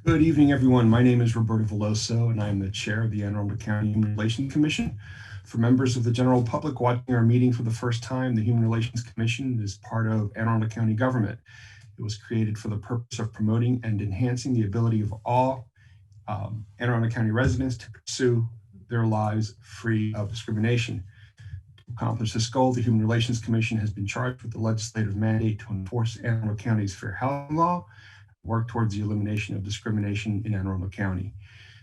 Good evening, everyone. My name is Roberto Veloso, and I am the chair of the Arundel County Human Relations Commission. For members of the general public watching our meeting for the first time, the Human Relations Commission is part of Anne Arundel County government. It was created for the purpose of promoting and enhancing the ability of all Anne Arundel County residents to pursue their lives free of discrimination. To accomplish this goal, the Human Relations Commission has been charged with the legislative mandate to enforce Anne Arundel County's fair housing law, work towards the elimination of discrimination in Anne Arundel County.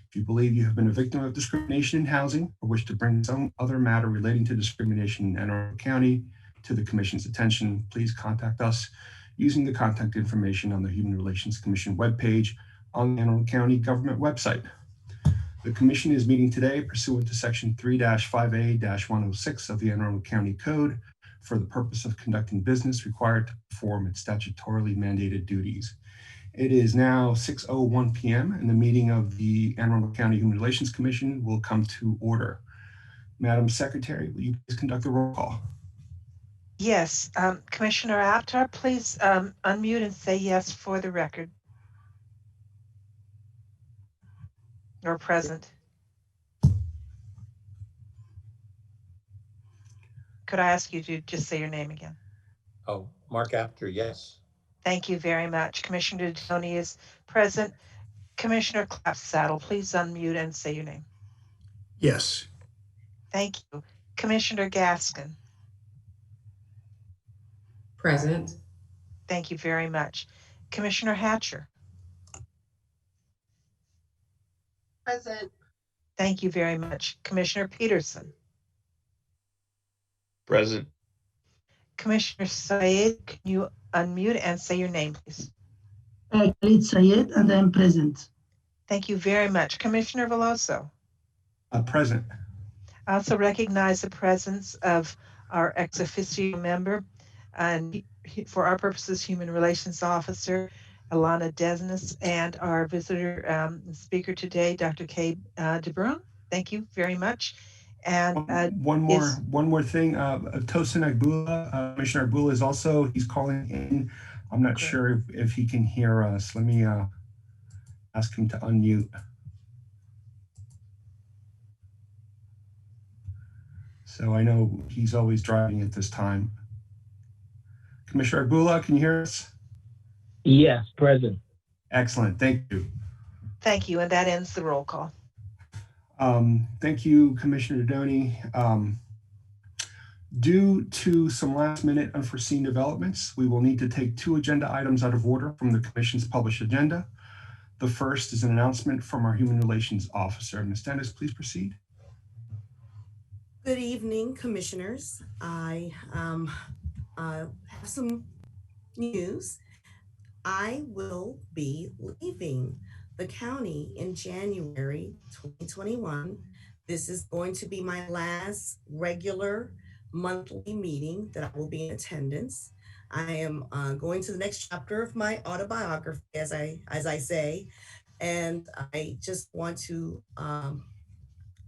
If you believe you have been a victim of discrimination in housing or wish to bring some other matter relating to discrimination in Anne Arundel County to the Commission's attention, please contact us using the contact information on the Human Relations Commission webpage on the Anne Arundel County government website. The Commission is meeting today pursuant to Section 3-5A-106 of the Anne Arundel County Code for the purpose of conducting business required to perform its statutorily mandated duties. It is now 6:01 p.m. and the meeting of the Anne Arundel County Human Relations Commission will come to order. Madam Secretary, will you please conduct the roll call? Yes, Commissioner Aptar, please unmute and say yes for the record. Or present. Could I ask you to just say your name again? Oh, Mark Apter, yes. Thank you very much. Commissioner Tony is present. Commissioner Clapsaddle, please unmute and say your name. Yes. Thank you. Commissioner Gaskin. Present. Thank you very much. Commissioner Hatcher. Present. Thank you very much. Commissioner Peterson. Present. Commissioner Syed, can you unmute and say your name, please? Khalid Syed, and I'm present. Thank you very much. Commissioner Veloso. Present. I also recognize the presence of our ex officio member and for our purposes, Human Relations Officer, Alana Desnes, and our visitor speaker today, Dr. Kay DeBrun. Thank you very much. And one more thing. Tosin Agbula, Commissioner Agbula is also, he's calling in. I'm not sure if he can hear us. Let me ask him to unmute. So I know he's always driving at this time. Commissioner Agbula, can you hear us? Yes, present. Excellent, thank you. Thank you, and that ends the roll call. Thank you, Commissioner Doney. Due to some last minute unforeseen developments, we will need to take two agenda items out of order from the Commission's published agenda. The first is an announcement from our Human Relations Officer. Ms. Dennis, please proceed. Good evening, Commissioners. I have some news. I will be leaving the county in January 2021. This is going to be my last regular monthly meeting that I will be in attendance. I am going to the next chapter of my autobiography, as I say, and I just want to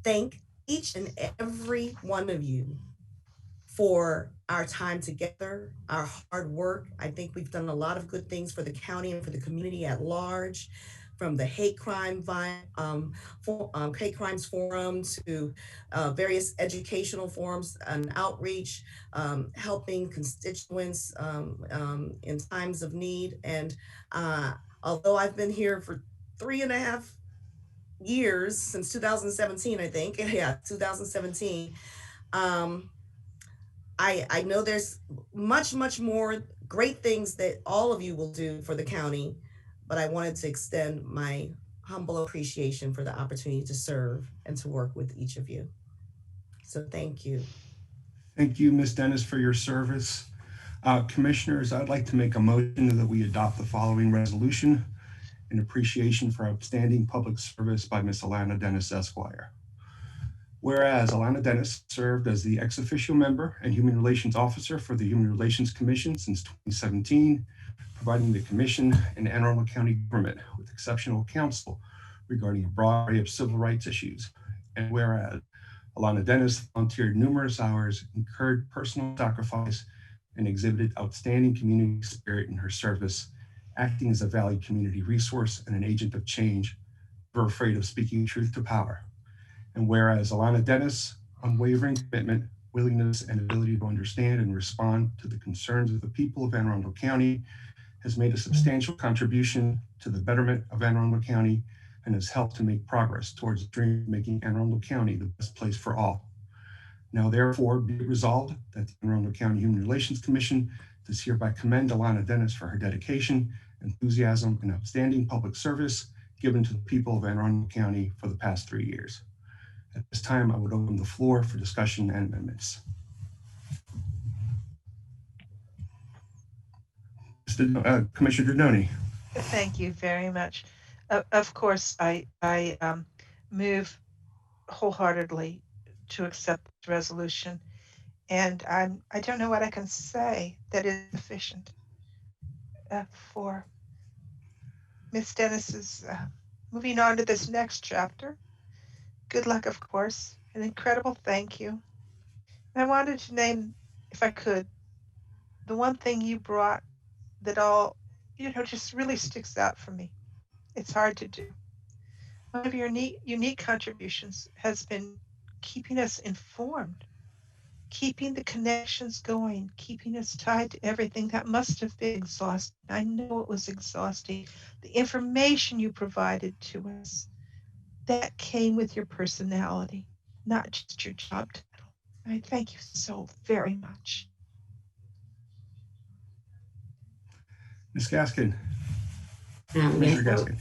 thank each and every one of you for our time together, our hard work. I think we've done a lot of good things for the county and for the community at large, from the hate crimes forum to various educational forums and outreach, helping constituents in times of need. And although I've been here for 3.5 years, since 2017, I think, 2017, I know there's much more great things that all of you will do for the county, but I wanted to extend my humble appreciation for the opportunity to serve and to work with each of you. So thank you. Thank you, Ms. Dennis, for your service. Commissioners, I'd like to make a motion that we adopt the following resolution in appreciation for outstanding public service by Ms. Alana Dennis, Esquire. Whereas Alana Dennis served as the ex officio member and Human Relations Officer for the Human Relations Commission since 2017, providing the Commission and Anne Arundel County government with exceptional counsel regarding a broad array of civil rights issues. And whereas Alana Dennis volunteered numerous hours, incurred personal sacrifice, and exhibited outstanding community spirit in her service acting as a valued community resource and an agent of change, never afraid of speaking truth to power. And whereas Alana Dennis' unwavering commitment, willingness, and ability to understand and respond to the concerns of the people of Anne Arundel County has made a substantial contribution to the betterment of Anne Arundel County and has helped to make progress towards the dream of making Anne Arundel County the best place for all. Now, therefore, be it resolved that the Anne Arundel County Human Relations Commission does hereby commend Alana Dennis for her dedication, enthusiasm, and outstanding public service given to the people of Anne Arundel County for the past 3 years. At this time, I would open the floor for discussion and amendments. Commissioner Dodoni. Thank you very much. Of course, I move wholeheartedly to accept this resolution, and I don't know what I can say that is sufficient for Ms. Dennis's moving on to this next chapter. Good luck, of course. An incredible thank you. I wanted to name, if I could, the one thing you brought that all, just really sticks out for me. It's hard to do. One of your unique contributions has been keeping us informed, keeping the connections going, keeping us tied to everything. That must have been exhausting. I know it was exhausting. The information you provided to us, that came with your personality, not just your job title. I thank you so very much. Ms. Gaskin. Yes, Commissioner Gaskin.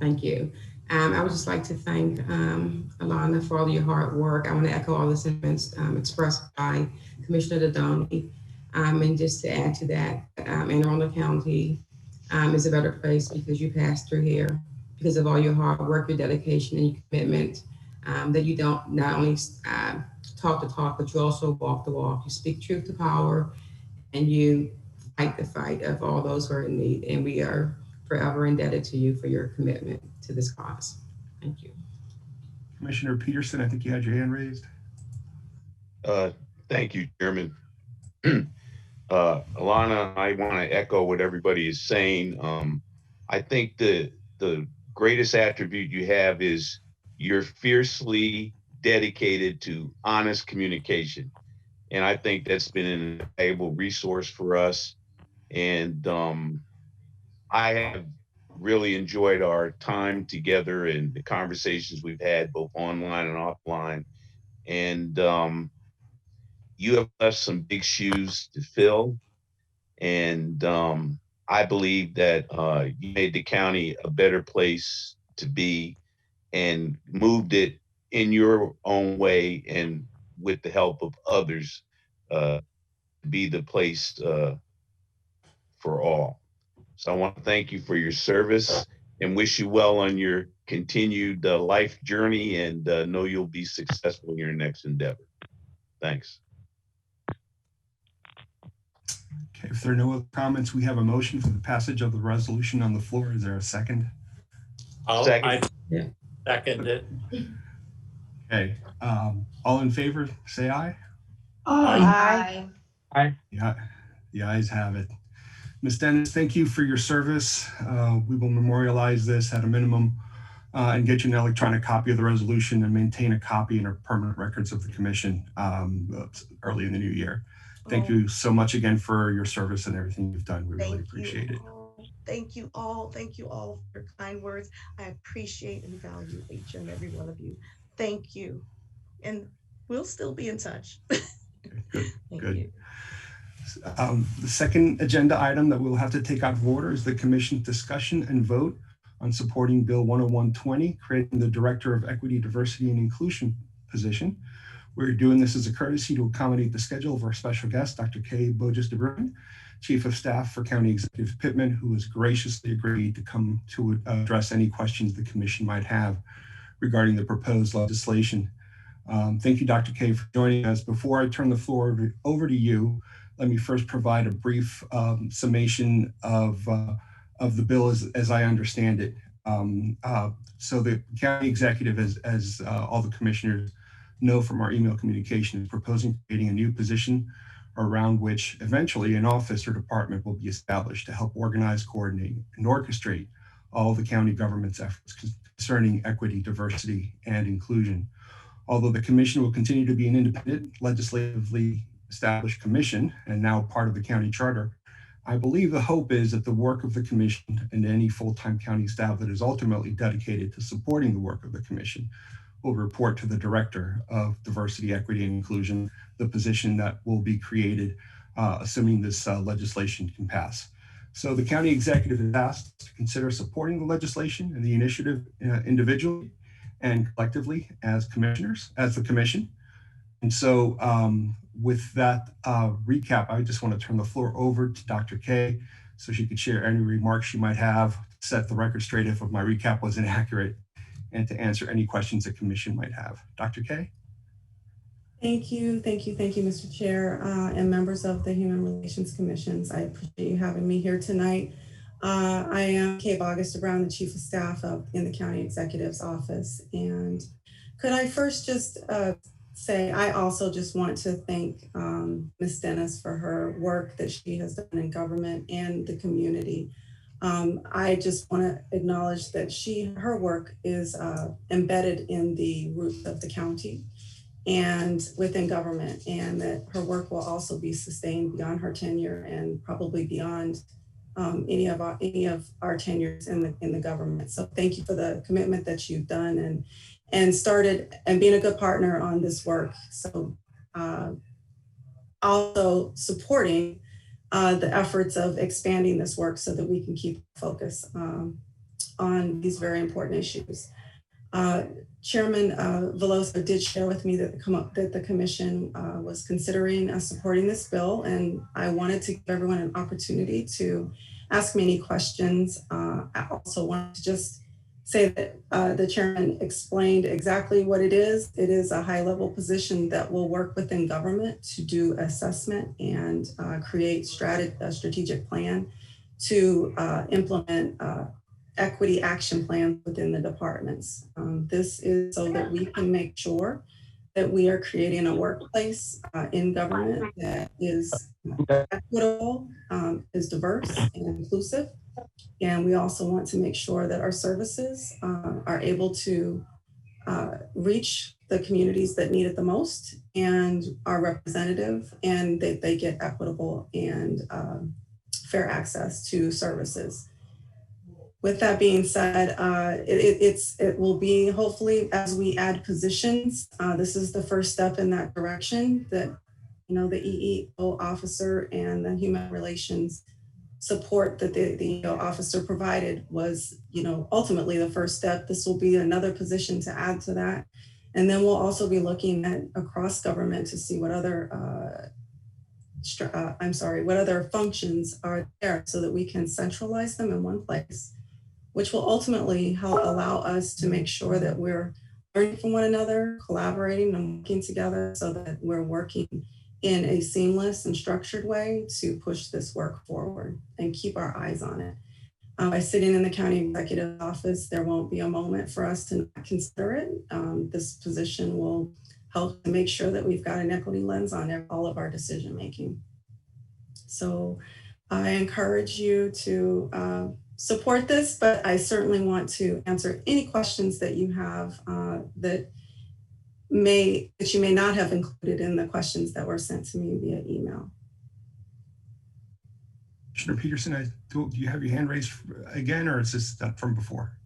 thank you. I would just like to thank Alana for all of your hard work. I want to echo all the sentiments expressed by Commissioner Dodoni. And just to add to that, Anne Arundel County is a better place because you passed through here, because of all your hard work, your dedication, and your commitment, that you don't not only talk the talk, but you also walk the walk. You speak truth to power, and you fight the fight of all those who are in need. And we are forever indebted to you for your commitment to this cause. Thank you. Commissioner Peterson, I think you had your hand raised. Thank you, Chairman. Alana, I want to echo what everybody is saying. I think the greatest attribute you have is you're fiercely dedicated to honest communication. And I think that's been an invaluable resource for us. And I have really enjoyed our time together and the conversations we've had both online and offline. And you have left some big shoes to fill. And I believe that you made the county a better place to be and moved it in your own way and with the help of others to be the place for all. So I want to thank you for your service and wish you well on your continued life journey, and know you'll be successful in your next endeavor. Thanks. Okay, if there are no other comments, we have a motion for the passage of the resolution on the floor. Is there a second? Second it. Okay, all in favor, say aye. Aye. Aye. Yeah, the ayes have it. Ms. Dennis, thank you for your service. We will memorialize this at a minimum and get you an electronic copy of the resolution and maintain a copy in our permanent records of the commission early in the new year. Thank you so much again for your service and everything you've done. We really appreciate it. Thank you all. Thank you all for your kind words. I appreciate and value each and every one of you. Thank you. And we'll still be in touch. Good. Thank Good. you. The second agenda item that we'll have to take out of order is the commission's discussion and vote on supporting Bill 10120, creating the Director of Equity, Diversity, and Inclusion position. We're doing this as a courtesy to accommodate the schedule of our special guest, Dr. Kay Bogus de Bruin, Chief of Staff for County Executive Pittman, who has graciously agreed to come to address any questions the commission might have regarding the proposed legislation. Thank you, Dr. Kay, for joining us. Before I turn the floor over to you, let me first provide a brief summation of the bill as I understand it. So the county executive, as all the commissioners know from our email communication, is proposing creating a new position around which eventually an office or department will be established to help organize, coordinate, and orchestrate all of the county government's efforts concerning equity, diversity, and inclusion. Although the commission will continue to be an independent, legislatively established commission and now part of the county charter, I believe the hope is that the work of the commission and any full-time county staff that is ultimately dedicated to supporting the work of the commission will report to the Director of Diversity, Equity, and Inclusion, the position that will be created, assuming this legislation can pass. So the county executive is asked to consider supporting the legislation and the initiative individually and collectively as commissioners, as the commission. And so with that recap, I just want to turn the floor over to Dr. K so she could share any remarks she might have, set the record straight if my recap was inaccurate, and to answer any questions the commission might have. Dr. K? Thank you, Mr. Chair, and members of the Human Relations Commissions. I appreciate you having me here tonight. I am Kay Augusta Brown, the Chief of Staff in the County Executive's Office. And could I first just say, I also just want to thank Ms. Dennis for her work that she has done in government and the community. I just want to acknowledge that her work is embedded in the roots of the county and within government, and that her work will also be sustained beyond her tenure and probably beyond any of our tenures in the government. So thank you for the commitment that you've done and started and being a good partner on this work. So also supporting the efforts of expanding this work so that we can keep focus on these very important issues. Chairman Veloso did share with me that the commission was considering supporting this bill, and I wanted to give everyone an opportunity to ask me any questions. I also wanted to just say that the chairman explained exactly what it is. It is a high-level position that will work within government to do assessment and create a strategic plan to implement equity action plans within the departments. This is so that we can make sure that we are creating a workplace in government that is equitable, is diverse and inclusive. And we also want to make sure that our services are able to reach the communities that need it the most and are representative, and that they get equitable and fair access to services. With that being said, it will be hopefully as we add positions, this is the first step in that direction, that the EEO officer and the human relations support that the EEO officer provided was ultimately the first step. This will be another position to add to that. And then we'll also be looking at across government to see what other what other functions are there so that we can centralize them in one place, which will ultimately help allow us to make sure that we're learning from one another, collaborating and working together so that we're working in a seamless and structured way to push this work forward and keep our eyes on it. By sitting in the county executive office, there won't be a moment for us to not consider it. This position will help to make sure that we've got an equity lens on all of our decision making. So I encourage you to support this, but I certainly want to answer any questions that you have that you may not have included in the questions that were sent to me via email. Commissioner Peterson, do you have your hand raised again, or is this from before?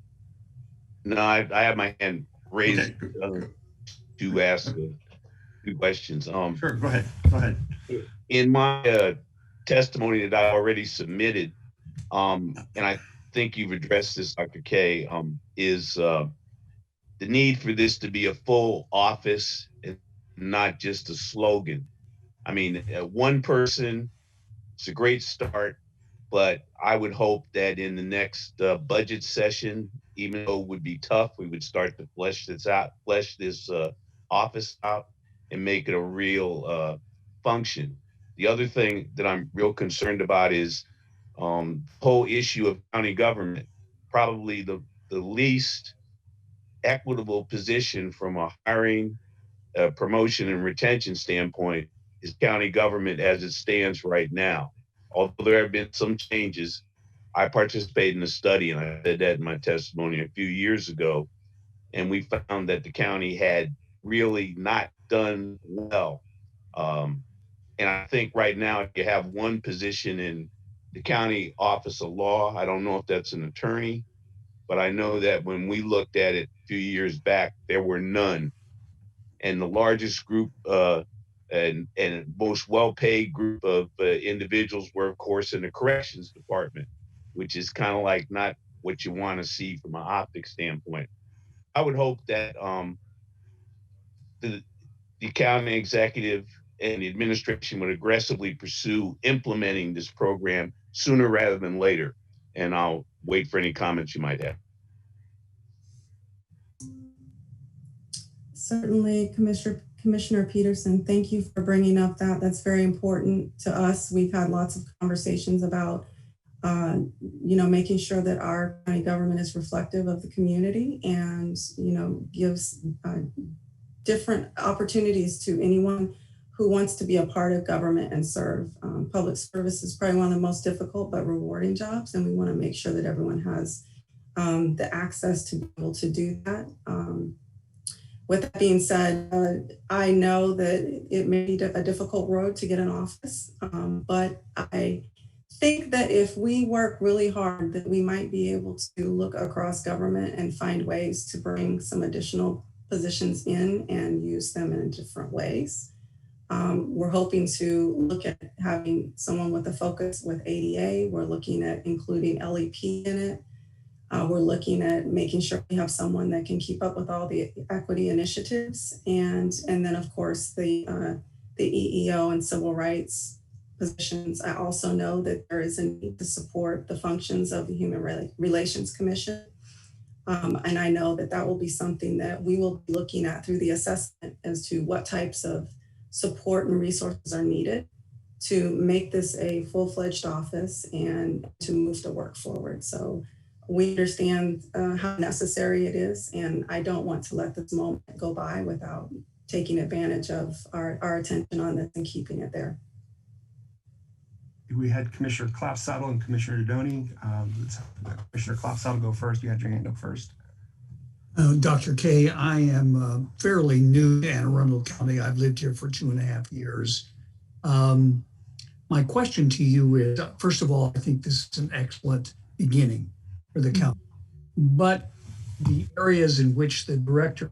No, I have my hand raised to ask two questions. Sure, go ahead. In my testimony that I already submitted, and I think you've addressed this, Dr. K, is the need for this to be a full office and not just a slogan. I mean, one person, it's a great start, but I would hope that in the next budget session, even though it would be tough, we would start to flesh this office out and make it a real function. The other thing that I'm real concerned about is the whole issue of county government. Probably the least equitable position from a hiring, promotion, and retention standpoint is county government as it stands right now. Although there have been some changes, I participated in a study, and I said that in my testimony a few years ago, and we found that the county had really not done well. And I think right now you have one position in the county office of law. I don't know if that's an attorney, but I know that when we looked at it a few years back, there were none. And the largest group and most well-paid group of individuals were, of course, in the corrections department, which is kind of like not what you want to see from an optics standpoint. I would hope that the county executive and the administration would aggressively pursue implementing this program sooner rather than later. And I'll wait for any comments you might have. Certainly, Commissioner Peterson, thank you for bringing up that. That's very important to us. We've had lots of conversations about, making sure that our county government is reflective of the community and, gives different opportunities to anyone who wants to be a part of government and serve. Public service is probably one of the most difficult but rewarding jobs, and we want to make sure that everyone has the access to be able to do that. With that being said, I know that it may be a difficult road to get an office, but I think that if we work really hard, that we might be able to look across government and find ways to bring some additional positions in and use them in different ways. We're hoping to look at having someone with a focus with ADA. We're looking at including LEP in it. We're looking at making sure we have someone that can keep up with all the equity initiatives, and then of course the EEO and civil rights positions. I also know that there is a need to support the functions of the Human Relations Commission, and I know that that will be something that we will be looking at through the assessment as to what types of support and resources are needed to make this a full-fledged office and to move the work forward. So we understand how necessary it is, and I don't want to let this moment go by without taking advantage of our attention on this and keeping it there. We had Commissioner Clapsaddle and Commissioner Dodoni. Let's have Commissioner Clapsaddle go first. You had your hand up first. Dr. K, I am fairly new to Anne Arundel County. I've lived here for 2.5 years. My question to you is, first of all, I think this is an excellent beginning for the county, but the areas in which the director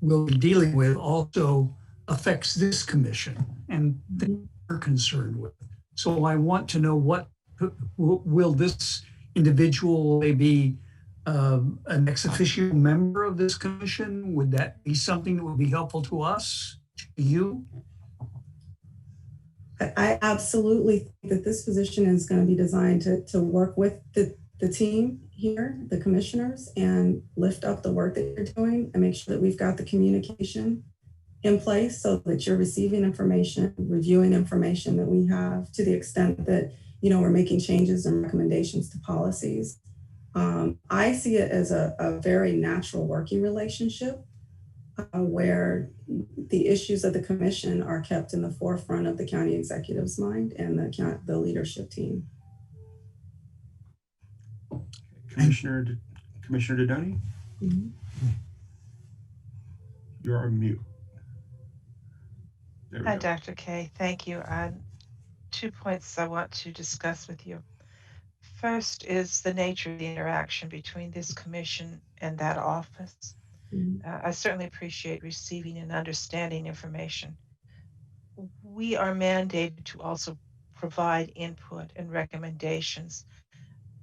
will be dealing with also affects this commission and things we're concerned with. So I want to know, what will this individual be an ex officio member of this commission? Would that be something that would be helpful to us, to you? I absolutely think that this position is going to be designed to work with the team here, the commissioners, and lift up the work that you're doing and make sure that we've got the communication in place so that you're receiving information, reviewing information that we have, to the extent that, we're making changes and recommendations to policies. I see it as a very natural working relationship where the issues of the commission are kept in the forefront of the county executive's mind and the leadership team. Commissioner Dodoni? Mm-hmm. You're on mute. Hi, Dr. K. Thank you. 2 points I want to discuss with you. First is the nature of the interaction between this commission and that office. I certainly appreciate receiving and understanding information. We are mandated to also provide input and recommendations.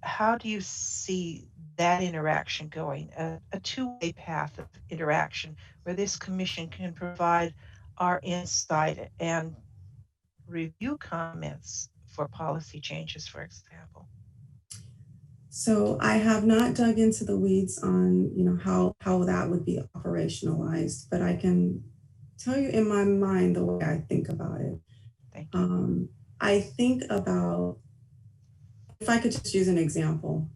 How do you see that interaction going? A two-way path of interaction where this commission can provide our insight and review comments for policy changes, for example. So I have not dug into the weeds on, how that would be operationalized, but I can tell you in my mind the way I think about it. Thank you. I think about, if I could just use an example,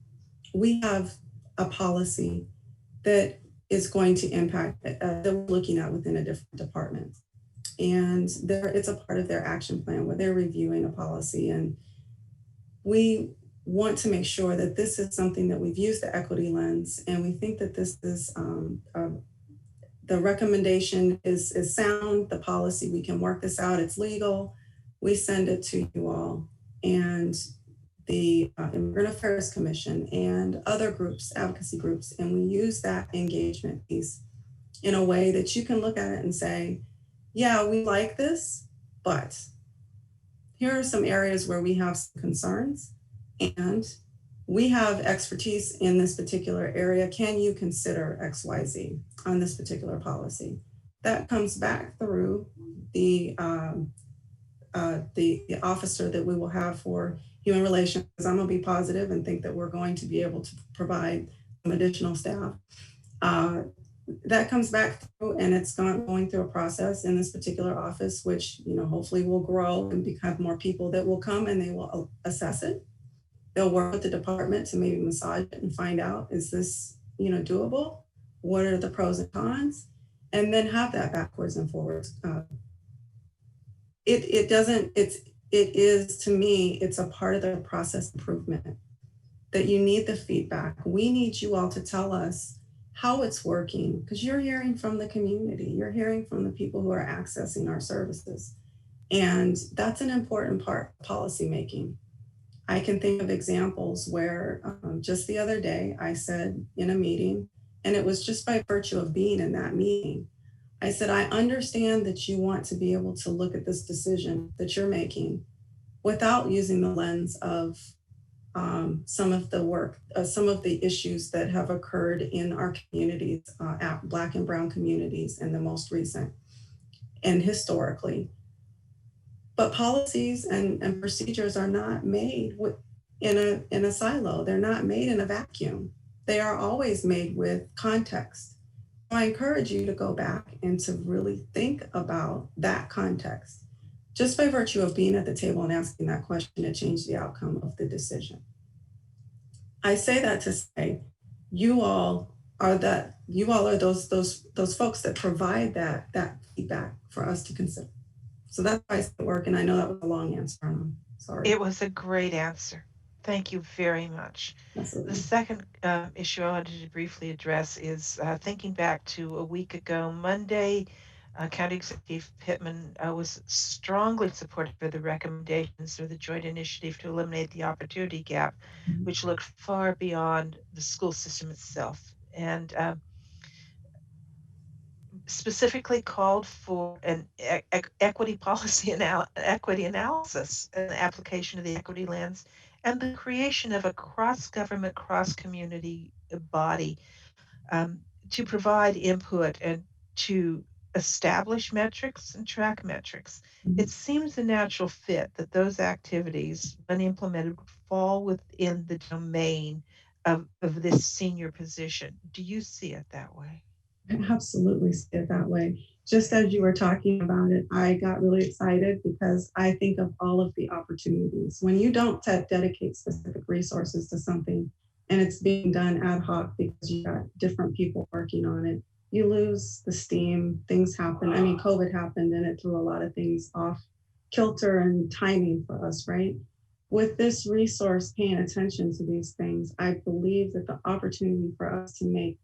we have a policy that is going to impact that we're looking at within a different department. and it's a part of their action plan where they're reviewing a policy. And we want to make sure that this is something that we've used the equity lens, and we think that this is the recommendation is sound, the policy, we can work this out, it's legal. We send it to you all, and the Immigrant Affairs Commission and other groups, advocacy groups, and we use that engagement piece in a way that you can look at it and say, yeah, we like this, but here are some areas where we have some concerns, and we have expertise in this particular area. Can you consider XYZ on this particular policy? That comes back through the officer that we will have for human relations. I'm gonna be positive and think that we're going to be able to provide some additional staff. That comes back through, and it's going through a process in this particular office, which, you know, hopefully will grow and have more people that will come and they will assess it. They'll work with the department to maybe massage it and find out, is this, you know, doable? What are the pros and cons? And then have that backwards and forwards. It is, to me, it's a part of the process improvement that you need the feedback. We need you all to tell us how it's working, because you're hearing from the community, you're hearing from the people who are accessing our services. And that's an important part of policymaking. I can think of examples where just the other day I said in a meeting, and it was just by virtue of being in that meeting, I said, I understand that you want to be able to look at this decision that you're making without using the lens of some of the issues that have occurred in our communities, Black and Brown communities, in the most recent and historically. But policies and procedures are not made in a silo. They're not made in a vacuum. They are always made with context. I encourage you to go back and to really think about that context. Just by virtue of being at the table and asking that question to change the outcome of the decision. I say that to say, you all are those folks that provide that feedback for us to consider. So that's why it's work, and I know that was a long answer. I'm sorry. It was a great answer. Thank you very much. Absolutely. The second issue I wanted to briefly address is thinking back to a week ago, Monday, County Executive Pittman was strongly supportive of the recommendations of the Joint Initiative to eliminate the opportunity gap, which looked far beyond the school system itself, and specifically called for an equity policy equity analysis and the application of the equity lens, and the creation of a cross-government, cross-community body to provide input and to establish metrics and track metrics. It seems a natural fit that those activities, when implemented, would fall within the domain of this senior position. Do you see it that way? I absolutely see it that way. Just as you were talking about it, I got really excited because I think of all of the opportunities. When you don't dedicate specific resources to something and it's being done ad hoc because you got different people working on it, you lose the steam, things happen. I mean, COVID happened and it threw a lot of things off kilter and timing for us, right? With this resource paying attention to these things, I believe that the opportunity for us to make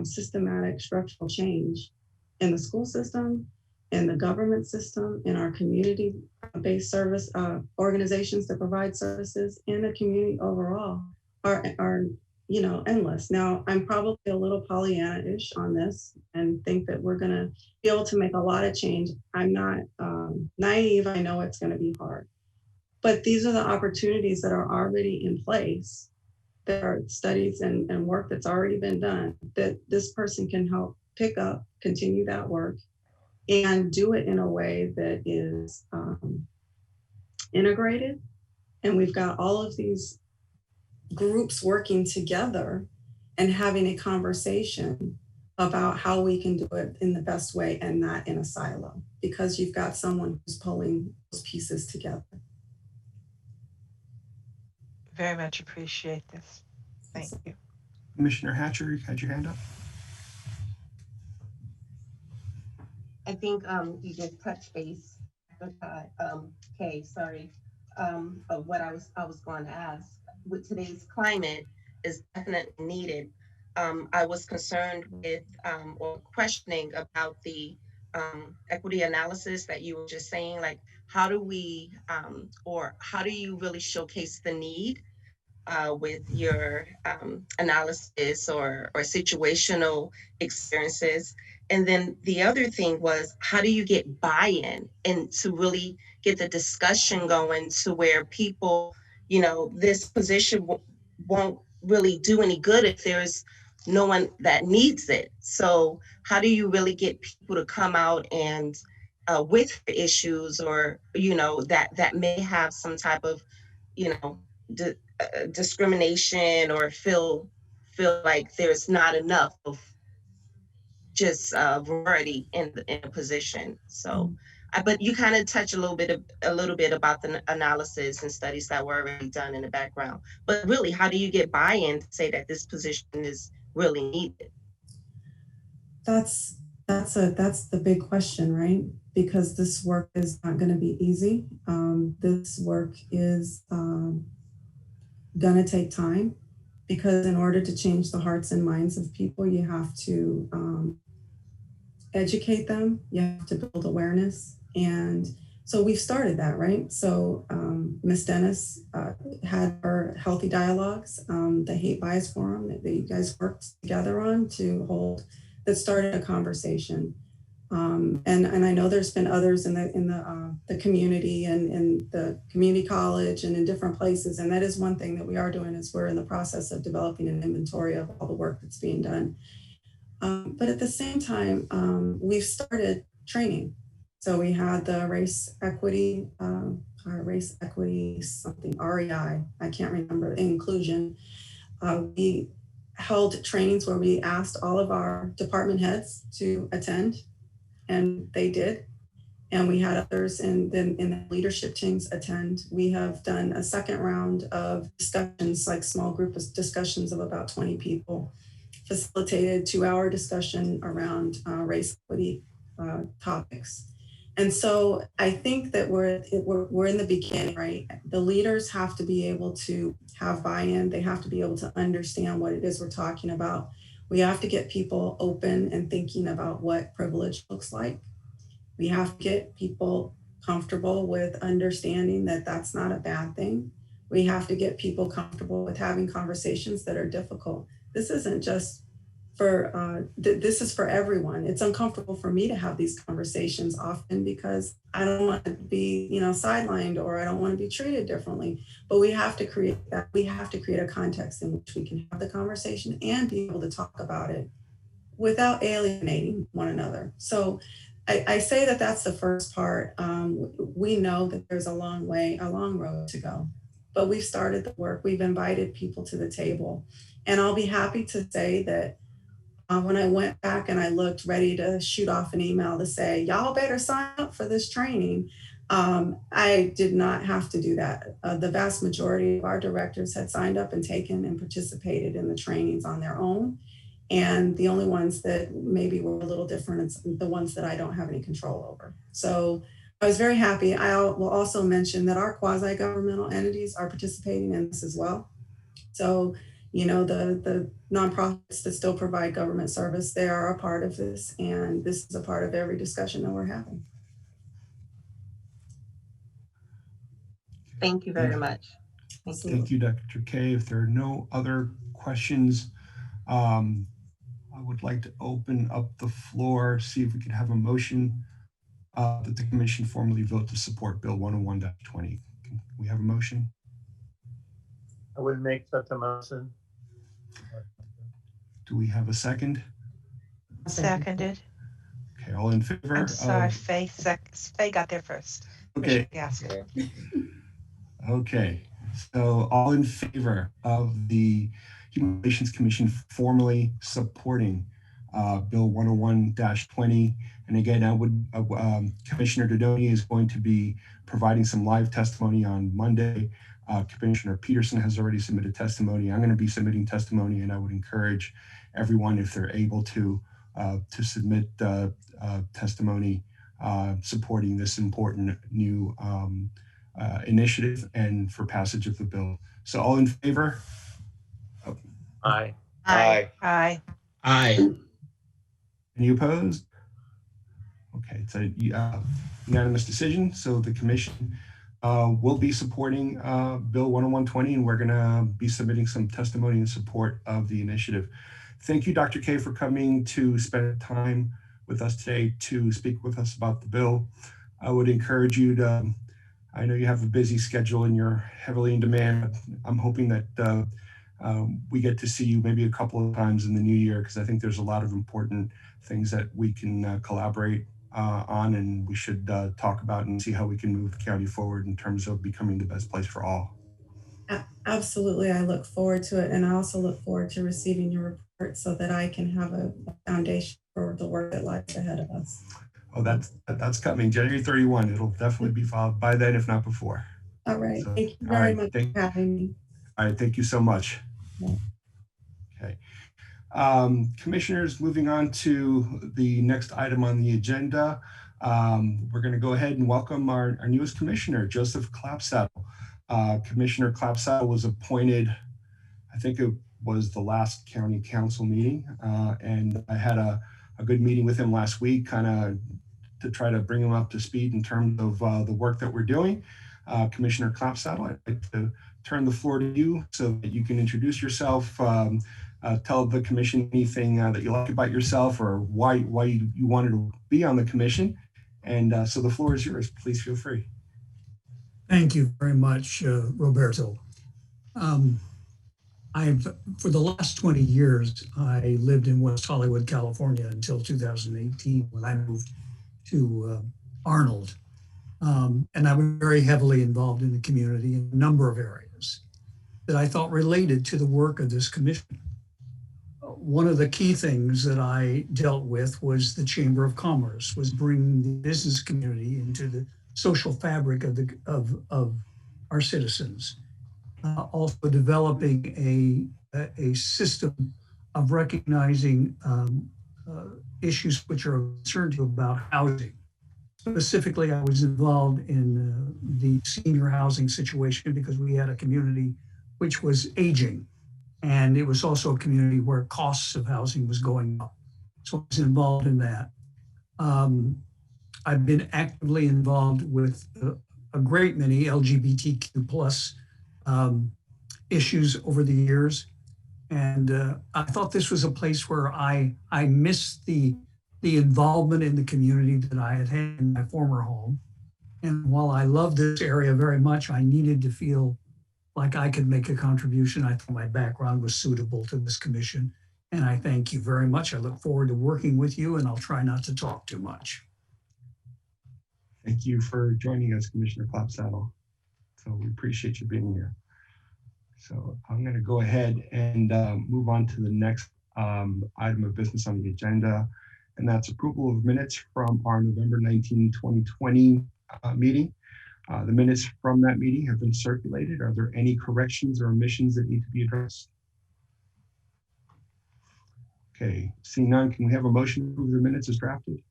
systematic structural change in the school system, in the government system, in our community-based service organizations that provide services, in the community overall are endless. Now, I'm probably a little Pollyanna-ish on this and think that we're going to be able to make a lot of change. I'm not naive. I know it's going to be hard, but these are the opportunities that are already in place. There are studies and work that's already been done that this person can help pick up, continue that work, and do it in a way that is integrated. And we've got all of these groups working together and having a conversation about how we can do it in the best way and not in a silo, because you've got someone who's pulling those pieces together. Very much appreciate this. Thank you. Commissioner Hatcher, you had your hand up. I think you just touched base, Kay, sorry, of what I was going to ask. With today's climate is definitely needed. I was concerned with or questioning about the equity analysis that you were just saying, like how do we or how do you really showcase the need with your analysis or situational experiences. And then the other thing was, how do you get buy-in and to really get the discussion going to where people, you know, this position won't really do any good if there's no one that needs it. So how do you really get people to come out and with issues or, you know, that may have some type of, you know, discrimination or feel like there's not enough of just variety in a position. So, but you kind of touch a little bit about the analysis and studies that were already done in the background. But really, how do you get buy-in to say that this position is really needed? That's the big question, right? Because this work is not going to be easy. This work is going to take time, because in order to change the hearts and minds of people, you have to educate them, you have to build awareness. And so we've started that, right? So Ms. Dennis had her healthy dialogues, the hate bias forum that you guys worked together on to hold, that started a conversation. And I know there's been others in the community and in the community college and in different places. And that is one thing that we are doing, is we're in the process of developing an inventory of all the work that's being done. But at the same time, we've started training. So we had the race equity something, REI, I can't remember, inclusion. We held trainings where we asked all of our department heads to attend, and they did. And we had others in the leadership teams attend. We have done a second round of discussions, like small group of discussions of about 20 people, facilitated 2-hour discussion around race equity topics. And so I think that we're in the beginning, right? The leaders have to be able to have buy-in. They have to be able to understand what it is we're talking about. We have to get people open and thinking about what privilege looks like. We have to get people comfortable with understanding that that's not a bad thing. We have to get people comfortable with having conversations that are difficult. This isn't just for, this is for everyone. It's uncomfortable for me to have these conversations often because I don't want to be, sidelined, or I don't want to be treated differently. But we have to create that. We have to create a context in which we can have the conversation and be able to talk about it without alienating one another. So I say that that's the first part. We know that there's a long road to go, but we've started the work. We've invited people to the table. And I'll be happy to say that when I went back and I looked ready to shoot off an email to say, y'all better sign up for this training, I did not have to do that. The vast majority of our directors had signed up and taken and participated in the trainings on their own. And the only ones that maybe were a little different is the ones that I don't have any control over. So I was very happy. I will also mention that our quasi-governmental entities are participating in this as well. So, the nonprofits that still provide government service, they are a part of this. And this is a part of every discussion that we're having. Thank you very much. Thank you, Dr. Kay. If there are no other questions, I would like to open up the floor, see if we could have a motion that the commission formally vote to support Bill 101-20. Can we have a motion? I would make such a motion. Do we have a second? Seconded. Okay, all in favor? I'm sorry, Faye got there first. Okay. Yes. Okay, so all in favor of the Human Relations Commission formally supporting Bill 101-20. And again, I would, Commissioner Dodoni is going to be providing some live testimony on Monday. Commissioner Peterson has already submitted testimony. I'm going to be submitting testimony, and I would encourage everyone, if they're able to, to submit testimony supporting this important new initiative and for passage of the bill. So all in favor? Aye. Aye. Aye. Aye. Any opposed? Okay, it's a unanimous decision. So the commission will be supporting Bill 10120, and we're going to be submitting some testimony in support of the initiative. Thank you, Dr. K, for coming to spend time with us today to speak with us about the bill. I would encourage you to, I know you have a busy schedule and you're heavily in demand. I'm hoping that we get to see you maybe a couple of times in the new year, because I think there's a lot of important things that we can collaborate on, and we should talk about and see how we can move the county forward in terms of becoming the best place for all. Absolutely. I look forward to it. And I also look forward to receiving your report so that I can have a foundation for the work that lies ahead of us. Oh, that's coming January 31. It'll definitely be filed by then, if not before. All right. So, thank you very much for having me. All right. Thank you so much. Yeah. Okay. Commissioners, moving on to the next item on the agenda. We're going to go ahead and welcome our newest commissioner, Joseph Clapsaddle. Commissioner Clapsaddle was appointed, I think it was the last county council meeting, and I had a good meeting with him last week, kind of to try to bring him up to speed in terms of the work that we're doing. Commissioner Clapsaddle, I'd like to turn the floor to you so that you can introduce yourself, tell the commission anything that you like about yourself or why you wanted to be on the commission. And so the floor is yours. Please feel free. Thank you very much, Roberto. For the last 20 years, I lived in West Hollywood, California until 2018 when I moved to Arnold. And I was very heavily involved in the community in a number of areas that I thought related to the work of this commission. One of the key things that I dealt with was the Chamber of Commerce, was bringing the business community into the social fabric of our citizens. Also developing a system of recognizing issues which are concerned about housing. Specifically, I was involved in the senior housing situation because we had a community which was aging, and it was also a community where costs of housing was going up. So I was involved in that. I've been actively involved with a great many LGBTQ plus issues over the years. And I thought this was a place where I missed the involvement in the community that I had in my former home. And while I love this area very much, I needed to feel like I could make a contribution. I thought my background was suitable to this commission. And I thank you very much. I look forward to working with you, and I'll try not to talk too much. Thank you for joining us, Commissioner Clapsaddle. So we appreciate you being here. So I'm going to go ahead and move on to the next item of business on the agenda, and that's approval of minutes from our November 19, 2020 meeting. The minutes from that meeting have been circulated. Are there any corrections or omissions that need to be addressed? Okay, seeing none, can we have a motion to approve the minutes as drafted?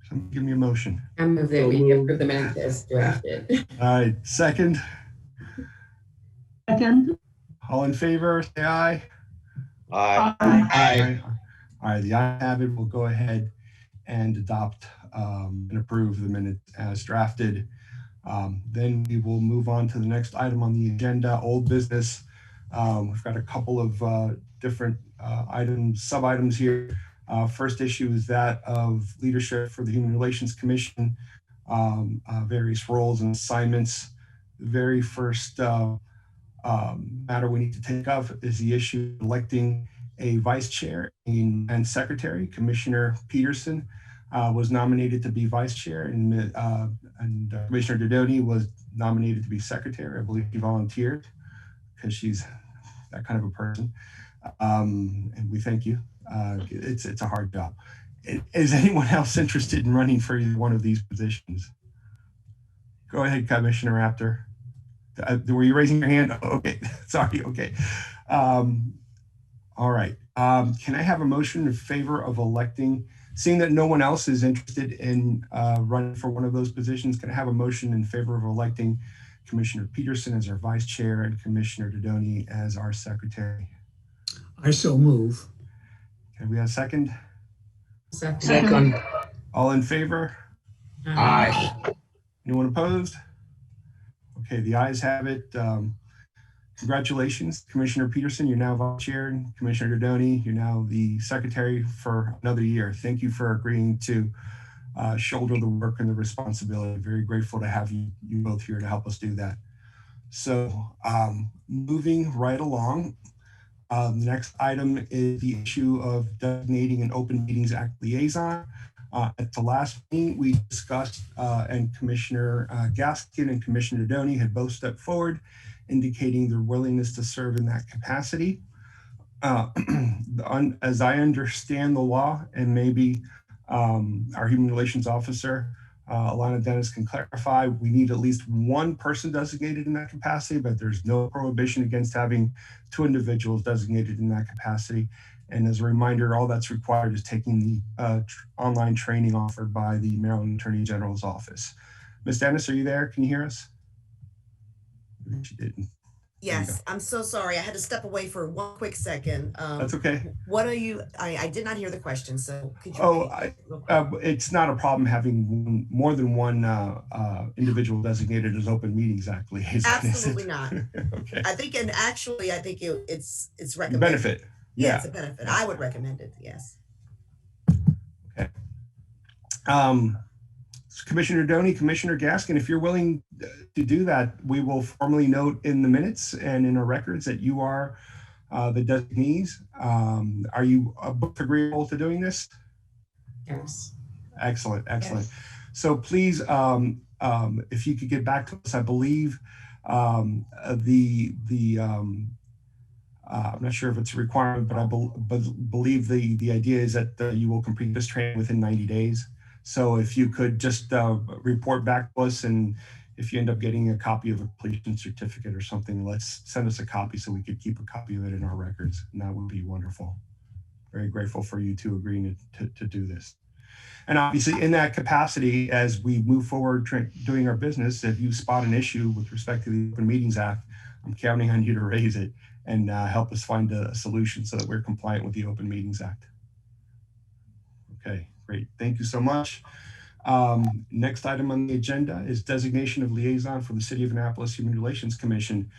Somebody give me a motion. I move that we approve the minutes as drafted. All right, second. Second. All in favor, say aye. Aye. Aye. All right, the ayes have it. We'll go ahead and adopt and approve the minutes as drafted. Then we will move on to the next item on the agenda, old business. We've got a couple of different items, sub-items here. First issue is that of leadership for the Human Relations Commission, various roles and assignments. The very first matter we need to take up is the issue of electing a vice chair and secretary. Commissioner Peterson was nominated to be vice chair, and Commissioner Dodoni was nominated to be secretary. I believe she volunteered because she's that kind of a person. And we thank you. It's a hard job. Is anyone else interested in running for either one of these positions? Go ahead, Commissioner Raptor. Were you raising your hand? Oh, okay, sorry, okay. All right, can I have a motion in favor of electing, seeing that no one else is interested in running for one of those positions, can I have a motion in favor of electing Commissioner Peterson as our vice chair and Commissioner Dodoni as our secretary? I so move. Can we have a second? Second. All in favor? Aye. Anyone opposed? Okay, the ayes have it. Congratulations, Commissioner Peterson. You're now vice chair, and Commissioner Dodoni, you're now the secretary for another year. Thank you for agreeing to shoulder the work and the responsibility. Very grateful to have you both here to help us do that. So moving right along, the next item is the issue of designating an Open Meetings Act liaison. At the last meeting, we discussed, and Commissioner Gaskin and Commissioner Dodoni had both stepped forward, indicating their willingness to serve in that capacity. As I understand the law, and maybe our Human Relations Officer, Alana Dennis, can clarify, we need at least one person designated in that capacity, but there's no prohibition against having two individuals designated in that capacity. And as a reminder, all that's required is taking the online training offered by the Maryland Attorney General's office. Ms. Dennis, are you there? Can you hear us? She didn't. Yes, I'm so sorry. I had to step away for one quick second. That's okay. What are you, I did not hear the question, so could you? It's not a problem having more than one individual designated as Open Meetings Act liaison. Absolutely not. Okay. I think, and actually, I think it's recommended. Benefit. Yeah, it's a benefit. I would recommend it, yes. Okay. Commissioner Dodoni, Commissioner Gaskin, if you're willing to do that, we will formally note in the minutes and in our records that you are the designees. Are you both agreeable to doing this? Yes. Excellent, excellent. Yes. So please, if you could get back to us, I believe I'm not sure if it's a requirement, but I believe the idea is that you will complete this training within 90 days. So if you could just report back to us, and if you end up getting a copy of a completion certificate or something, let's send us a copy so we could keep a copy of it in our records. And that would be wonderful. Very grateful for you two agreeing to do this. And obviously in that capacity, as we move forward doing our business, if you spot an issue with respect to the Open Meetings Act, I'm counting on you to raise it and help us find a solution so that we're compliant with the Open Meetings Act. Okay, great. Thank you so much. Next item on the agenda is designation of liaison for the City of Annapolis Human Relations Commission.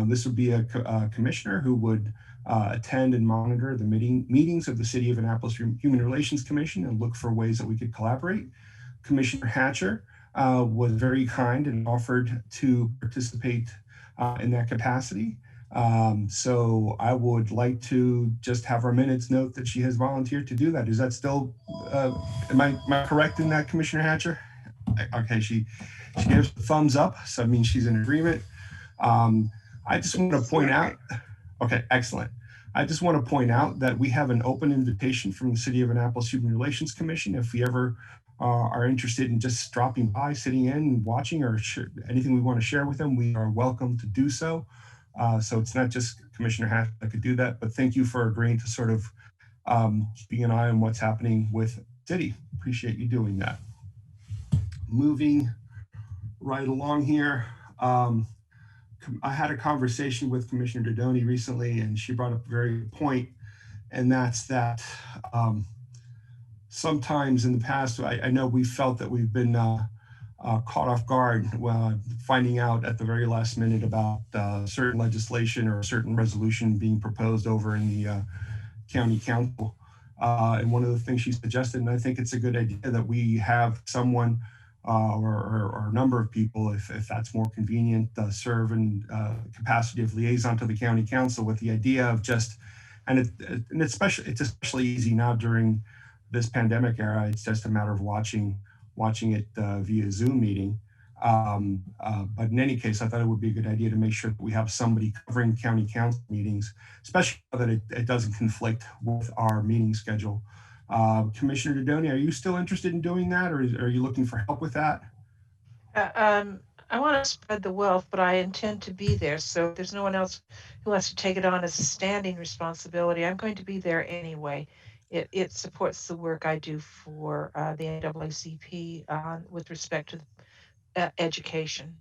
This would be a commissioner who would attend and monitor the meetings of the City of Annapolis Human Relations Commission and look for ways that we could collaborate. Commissioner Hatcher was very kind and offered to participate in that capacity. So I would like to just have our minutes note that she has volunteered to do that. Is that still, am I correct in that, Commissioner Hatcher? Okay, she gives the thumbs up, so I mean she's in agreement. I just want to point out, okay, excellent. I just want to point out that we have an open invitation from the City of Annapolis Human Relations Commission. If we ever are interested in just dropping by, sitting in, and watching, or anything we want to share with them, we are welcome to do so. So it's not just Commissioner Hatch that could do that, but thank you for agreeing to sort of keeping an eye on what's happening with City. Appreciate you doing that. Moving right along here. I had a conversation with Commissioner Dodoni recently, and she brought up a very good point, and that's that sometimes in the past, I know we felt that we've been caught off guard finding out at the very last minute about certain legislation or a certain resolution being proposed over in the county council. And one of the things she suggested, and I think it's a good idea, that we have someone or a number of people, if that's more convenient, serve in capacity of liaison to the county council, with the idea of just, and it's especially easy now during this pandemic era. It's just a matter of watching it via Zoom meeting. But in any case, I thought it would be a good idea to make sure that we have somebody covering county council meetings, especially so that it doesn't conflict with our meeting schedule. Commissioner Dodoni, are you still interested in doing that, or are you looking for help with that? I want to spread the wealth, but I intend to be there. So if there's no one else who wants to take it on as a standing responsibility, I'm going to be there anyway. It supports the work I do for the NAACP with respect to education.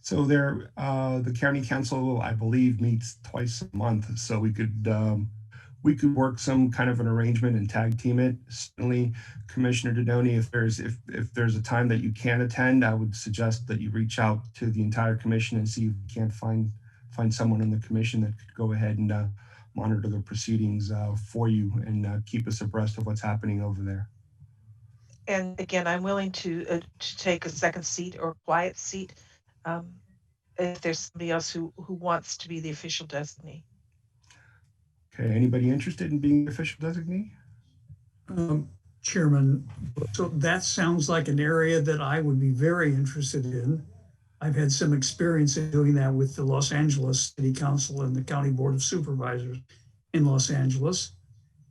So the county council, I believe, meets twice a month, so we could work some kind of an arrangement and tag team it. Certainly, Commissioner Dodoni, if there's a time that you can't attend, I would suggest that you reach out to the entire commission and see if you can't find someone in the commission that could go ahead and monitor the proceedings for you and keep us abreast of what's happening over there. And again, I'm willing to take a second seat or quiet seat um, if there's somebody else who wants to be the official designee. Okay, anybody interested in being the official designee? Chairman, so that sounds like an area that I would be very interested in. I've had some experience in doing that with the Los Angeles City Council and the County Board of Supervisors in Los Angeles.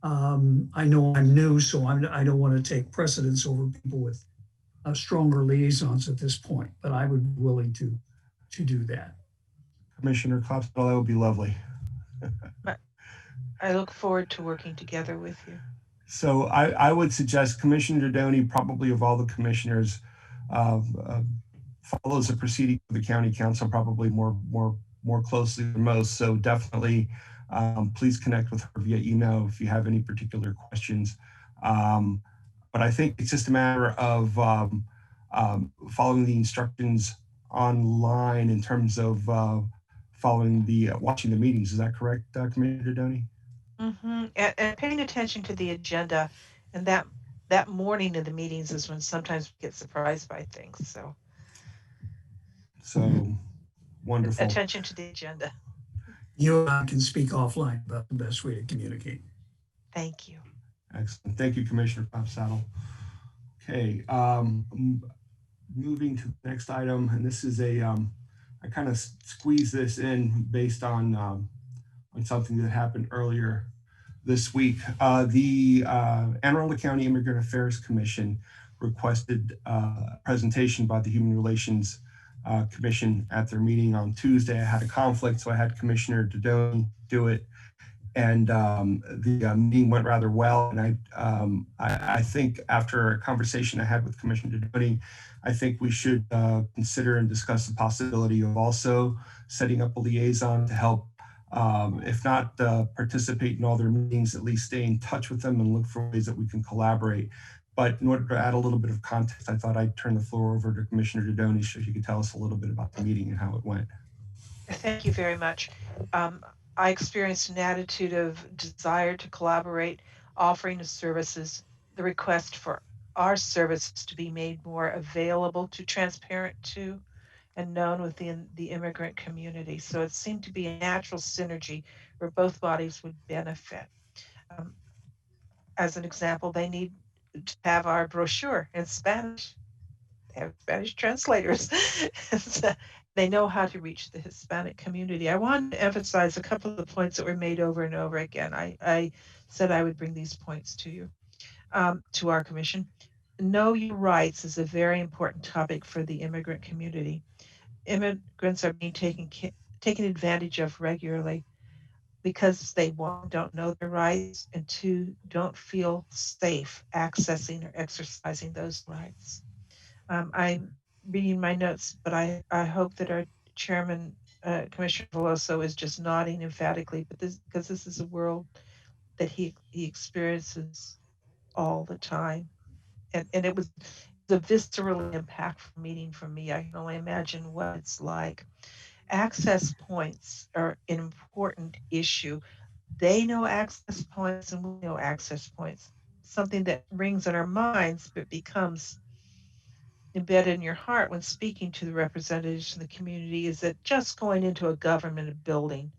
I know I'm new, so I don't want to take precedence over people with stronger liaisons at this point, but I would be willing to do that. Commissioner Klopsdale, that would be lovely. I look forward to working together with you. So I would suggest Commissioner Dodoni, probably of all the commissioners, follows the proceeding of the county council probably more closely than most. So definitely, please connect with her via email if you have any particular questions. But I think it's just a matter of following the instructions online in terms of following watching the meetings. Is that correct, Commissioner Dodoni? Mm-hmm. And paying attention to the agenda, and that morning of the meetings is when sometimes we get surprised by things. So wonderful. Attention to the agenda. You and I can speak offline about the best way to communicate. Thank you. Excellent. Thank you, Commissioner Popsaddle. Okay, moving to the next item, and this is I kind of squeezed this in based on something that happened earlier this week. The Anne Arundel County Immigrant Affairs Commission requested a presentation by the Human Relations Commission at their meeting on Tuesday. I had a conflict, so I had Commissioner Dodoni do it. And the meeting went rather well. And I think after a conversation I had with Commissioner Dodoni, I think we should consider and discuss the possibility of also setting up a liaison to help, if not participate in all their meetings, at least stay in touch with them and look for ways that we can collaborate. But in order to add a little bit of context, I thought I'd turn the floor over to Commissioner Dodoni so she could tell us a little bit about the meeting and how it went. Thank you very much. I experienced an attitude of desire to collaborate, offering the services, the request for our services to be made more available to, transparent to, and known within the immigrant community. So it seemed to be a natural synergy where both bodies would benefit. As an example, they need to have our brochure in Spanish. They have Spanish translators. So they know how to reach the Hispanic community. I want to emphasize a couple of the points that were made over and over again. I said I would bring these points to you, to our commission. Know your rights is a very important topic for the immigrant community. Immigrants are being taken advantage of regularly because they, one, don't know their rights, and two, don't feel safe accessing or exercising those rights. I'm reading my notes, but I hope that our chairman, Commissioner Veloso, is just nodding emphatically, but because this is a world that he experiences all the time. And it was the visceral impactful meeting for me. I can only imagine what it's like. Access points are an important issue. They know access points and we know access points. Something that rings in our minds but becomes embedded in your heart when speaking to the representatives in the community is that just going into a government building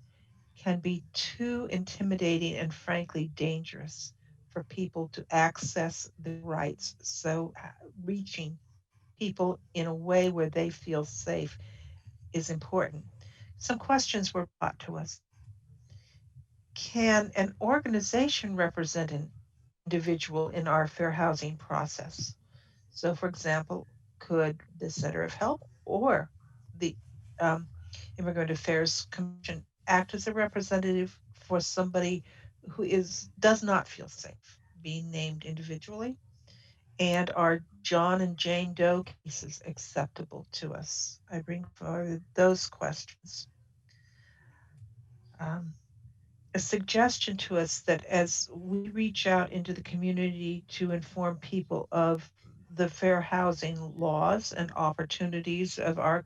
can be too intimidating and frankly dangerous for people to access the rights. So reaching people in a way where they feel safe is important. Some questions were brought to us. Can an organization represent an individual in our fair housing process? So, for example, could the Center of Help or the Immigrant Affairs Commission act as a representative for somebody who does not feel safe being named individually? And are John and Jane Doe cases acceptable to us? I bring forward those questions. A suggestion to us that as we reach out into the community to inform people of the fair housing laws and opportunities of our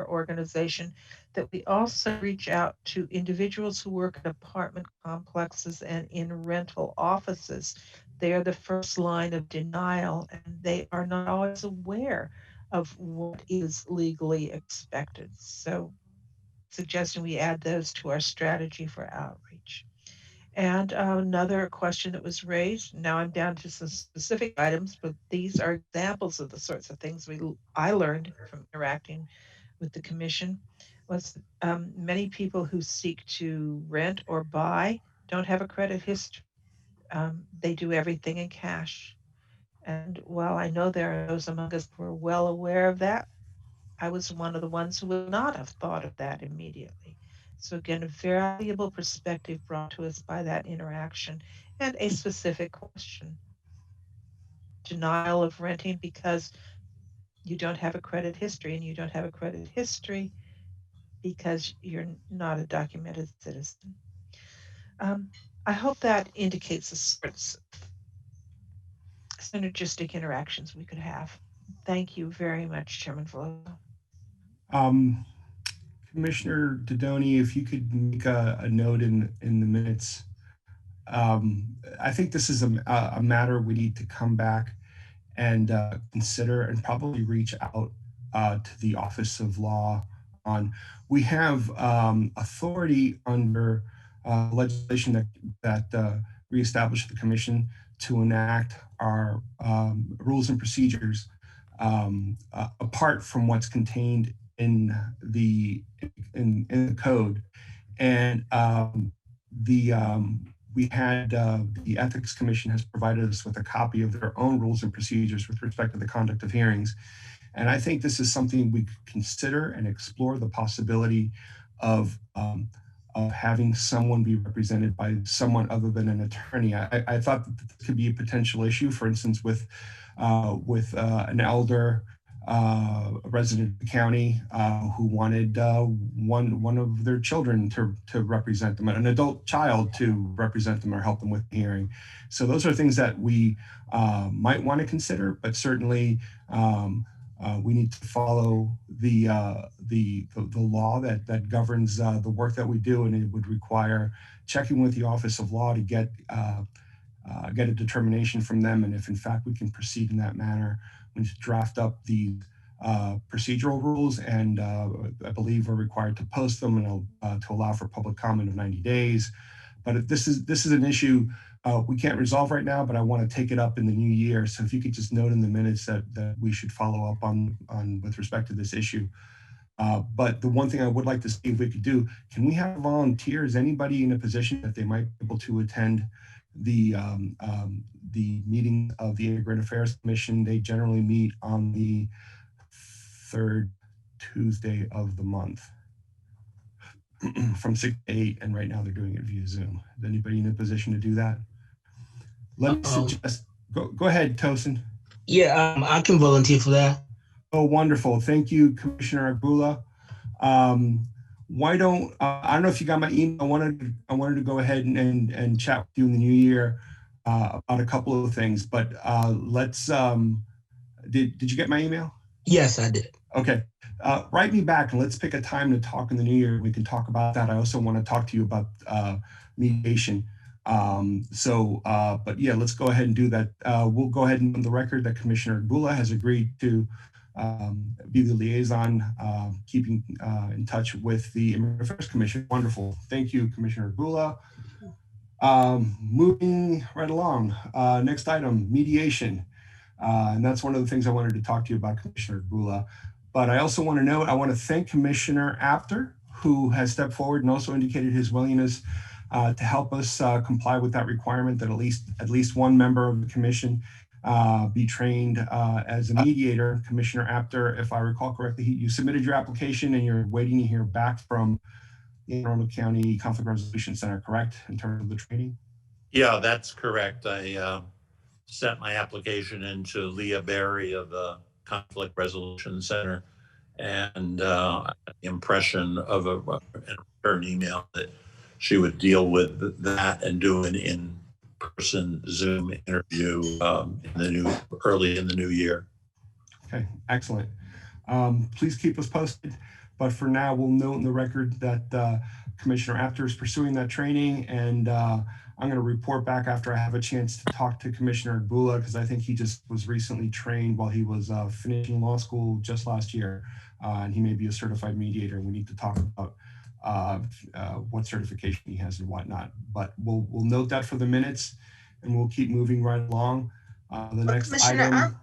organization, that we also reach out to individuals who work in apartment complexes and in rental offices. They are the first line of denial, and they are not always aware of what is legally expected. So suggesting we add those to our strategy for outreach. And another question that was raised, now I'm down to some specific items, but these are examples of the sorts of things I learned from interacting with the commission, was many people who seek to rent or buy don't have a credit history. They do everything in cash. And while I know there are those among us who are well aware of that, I was one of the ones who would not have thought of that immediately. So again, a valuable perspective brought to us by that interaction and a specific question. Denial of renting because you don't have a credit history, and you don't have a credit history because you're not a documented citizen. Um, I hope that indicates the sorts of synergistic interactions we could have. Thank you very much, Chairman Veloso. Um, Commissioner Dodoni, if you could make a note in the minutes. I think this is a matter we need to come back and consider and probably reach out to the Office of Law on. We have authority under legislation that reestablished the commission to enact our rules and procedures apart from what's contained in the code. And we had the Ethics Commission has provided us with a copy of their own rules and procedures with respect to the conduct of hearings. And I think this is something we could consider and explore the possibility of having someone be represented by someone other than an attorney. I thought that this could be a potential issue, for instance, with an elder, a resident of the county who wanted one of their children to represent them, an adult child to represent them or help them with the hearing. So those are things that we might want to consider, but certainly we need to follow the law that governs the work that we do, and it would require checking with the Office of Law to get a determination from them, and if in fact we can proceed in that manner. We need to draft up the procedural rules, and I believe we're required to post them and to allow for public comment of 90 days. But if this is an issue we can't resolve right now, but I want to take it up in the new year. So if you could just note in the minutes that we should follow up on with respect to this issue. But the one thing I would like to see if we could do, can we have volunteers, anybody in a position that they might be able to attend the meeting of the Immigrant Affairs Commission? They generally meet on the third Tuesday of the month from 6 to 8, and right now they're doing it via Zoom. Is anybody in a position to do that? Let me suggest, go ahead, Tosin. Yeah, I can volunteer for that. Oh, wonderful. Thank you, Commissioner Agbula. Why don't, I don't know if you got my email. I wanted to go ahead and chat with you in the new year about a couple of things, but let's, did you get my email? Yes, I did. Okay. Write me back and let's pick a time to talk in the new year. We can talk about that. I also want to talk to you about mediation. But yeah, let's go ahead and do that. We'll go ahead and on the record that Commissioner Agbula has agreed to be the liaison, keeping in touch with the Immigrant Affairs Commission. Wonderful. Thank you, Commissioner Agbula. Moving right along, next item, mediation. And that's one of the things I wanted to talk to you about, Commissioner Agbula. But I also want to note, I want to thank Commissioner Apter, who has stepped forward and also indicated his willingness to help us comply with that requirement that at least one member of the commission be trained as a mediator. Commissioner Apter, if I recall correctly, you submitted your application and you're waiting to hear back from the Anne Arundel County Conflict Resolution Center, correct, in terms of the training? Yeah, that's correct. I sent my application into Leah Berry of the Conflict Resolution Center, and the impression of a return email that she would deal with that and do an in-person Zoom interview early in the new year. Okay, excellent. Please keep us posted. But for now, we'll note in the record that Commissioner Apter is pursuing that training, and I'm going to report back after I have a chance to talk to Commissioner Agbula, because I think he just was recently trained while he was finishing law school just last year, and he may be a certified mediator. We need to talk about what certification he has and whatnot. But we'll note that for the minutes, and we'll keep moving right along. The next Commissioner, item.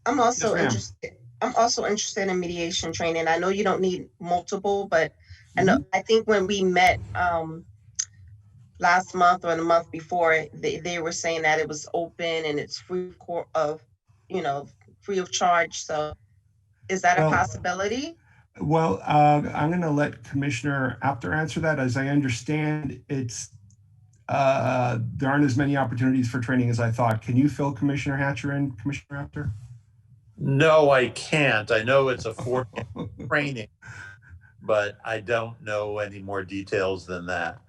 I'm also Yes, interested. I'm also interested in mediation training. I know you don't need multiple, but I think when we met last month or the month before, they were saying that it was open and it's free of charge. So is that a possibility? Well, I'm going to let Commissioner Apter answer that. As I understand, it's there aren't as many opportunities for training as I thought. Can you fill Commissioner Hatcher in, Commissioner Apter? No, I can't. I know it's a 4-day training, but I don't know any more details than that.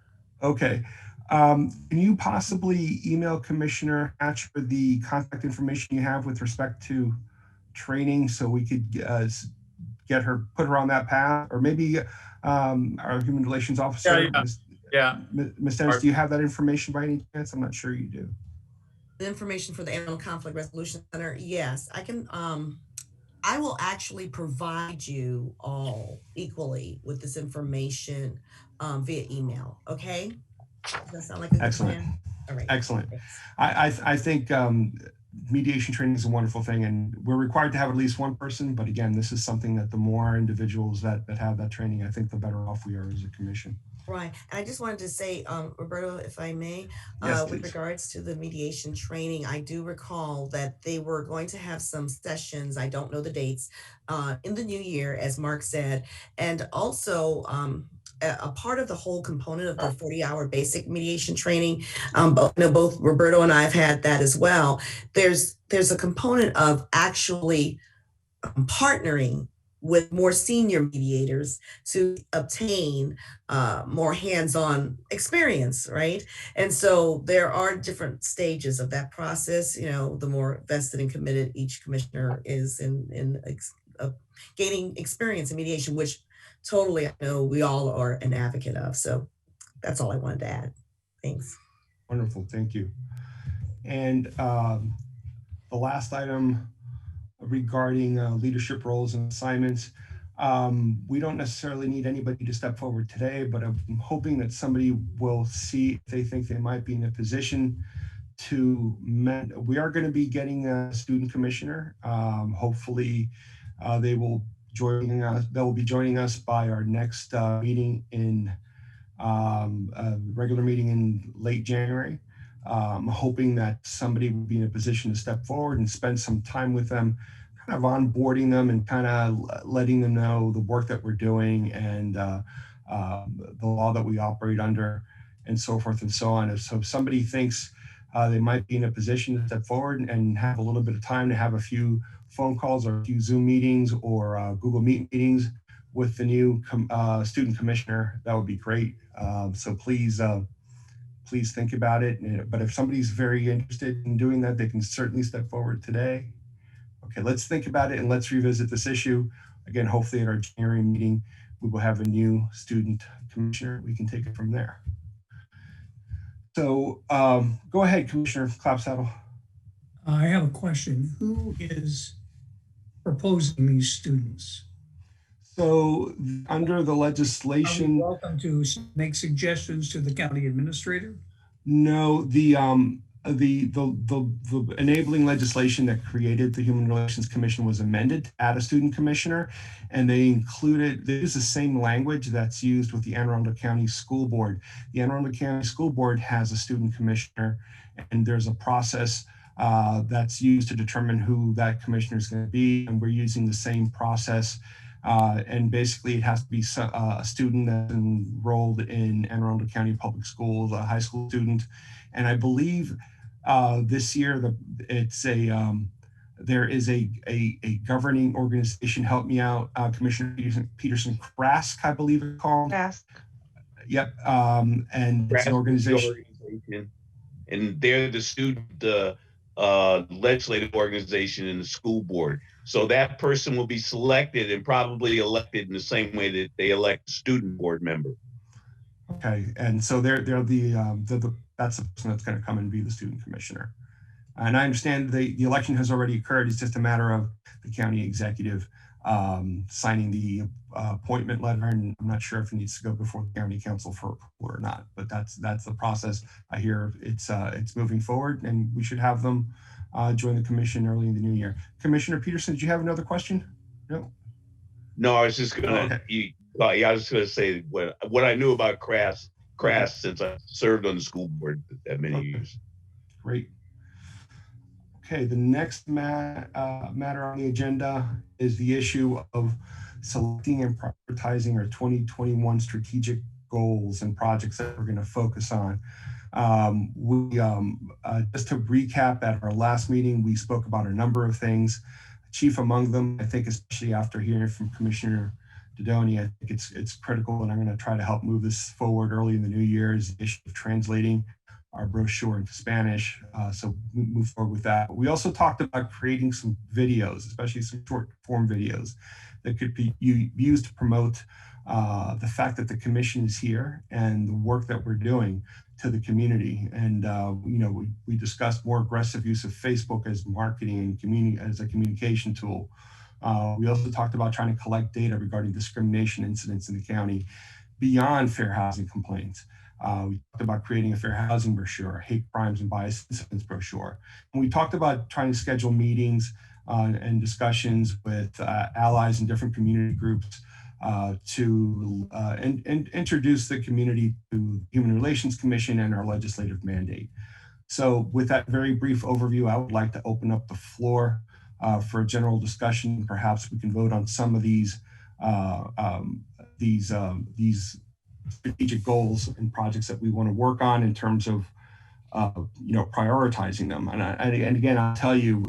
Okay. Can you possibly email Commissioner Hatcher the contact information you have with respect to training so we could put her on that path? Or maybe our Human Relations Officer, Ms. Dennis, do you have that information by any chance? I'm not sure you do. The information for the Arundel Conflict Resolution Center, yes, I can. I will actually provide you all equally with this information via email. Okay, does that sound like a good plan? All right. Excellent. I think mediation training is a wonderful thing, and we're required to have at least one person. But again, this is something that the more individuals that have that training, I think the better off we are as a commission. Right. And I just wanted to say, Roberto, if I may, yes, with regards to the mediation training, I do recall that they were going to have some sessions, I don't know the dates, in the new year, as Mark said, and also a part of the whole component of the 40-hour basic mediation training. Both Roberto and I have had that as well. There's a component of actually partnering with more senior mediators to obtain more hands-on experience, right? And so there are different stages of that process. You know, the more vested and committed each commissioner is in gaining experience in mediation, which totally I know we all are an advocate of. So that's all I wanted to add. Thanks. Wonderful, thank you. And the last item regarding leadership roles and assignments. We don't necessarily need anybody to step forward today, but I'm hoping that somebody will see if they think they might be in a position to we are going to be getting a student commissioner. Hopefully they will be joining us by our next meeting in regular meeting in late January. I'm hoping that somebody will be in a position to step forward and spend some time with them, kind of onboarding them and kind of letting them know the work that we're doing and the law that we operate under and so forth and so on. So if somebody thinks they might be in a position to step forward and have a little bit of time to have a few phone calls or a few Zoom meetings or Google Meet meetings with the new student commissioner, that would be great. So please think about it. But if somebody's very interested in doing that, they can certainly step forward today. Okay, let's think about it and let's revisit this issue. Again, hopefully at our January meeting, we will have a new student commissioner. We can take it from there. So go ahead, Commissioner Clapsaddle. I have a question. Who is proposing these students? So under the legislation, are we welcome to make suggestions to the county administrator? No, the enabling legislation that created the Human Relations Commission was amended to add a student commissioner, and they use the same language that's used with the Anne Arundel County School Board. The Anne Arundel County School Board has a student commissioner, and there's a process that's used to determine who that commissioner is going to be. And we're using the same process. And basically it has to be a student that's enrolled in Anne Arundel County Public Schools, a high school student. And I believe this year there is a governing organization, help me out, Commissioner Peterson, Krask, I believe it's called. Krask. Yep, and it's an organization. And they're the student legislative organization in the school board. So that person will be selected and probably elected in the same way that they elect a student board member. Okay, and so that's the person that's going to come and be the student commissioner. And I understand the election has already occurred. It's just a matter of the county executive signing the appointment letter, and I'm not sure if it needs to go before the county council for approval or not. But that's the process. I hear it's moving forward, and we should have them join the commission early in the new year. Commissioner Peterson, did you have another question? No. No, I was just gonna. I was gonna say what I knew about Krask since I served on the school board that many years. Great. Okay, the next matter on the agenda is the issue of selecting and prioritizing our 2021 strategic goals and projects that we're going to focus on. Just to recap, at our last meeting, we spoke about a number of things. Chief among them, I think, especially after hearing from Commissioner Dodoni, I think it's critical, and I'm going to try to help move this forward early in the new year, is the issue of translating our brochure into Spanish. So we move forward with that. But we also talked about creating some videos, especially some short form videos that could be used to promote the fact that the commission is here and the work that we're doing to the community. And we discussed more aggressive use of Facebook as marketing and as a communication tool. We also talked about trying to collect data regarding discrimination incidents in the county beyond fair housing complaints. We talked about creating a fair housing brochure, hate crimes and bias incidents brochure. And we talked about trying to schedule meetings and discussions with allies and different community groups to introduce the community to the Human Relations Commission and our legislative mandate. So with that very brief overview, I would like to open up the floor for a general discussion. Perhaps we can vote on some of these strategic goals and projects that we want to work on in terms of prioritizing them. And again, I'll tell you,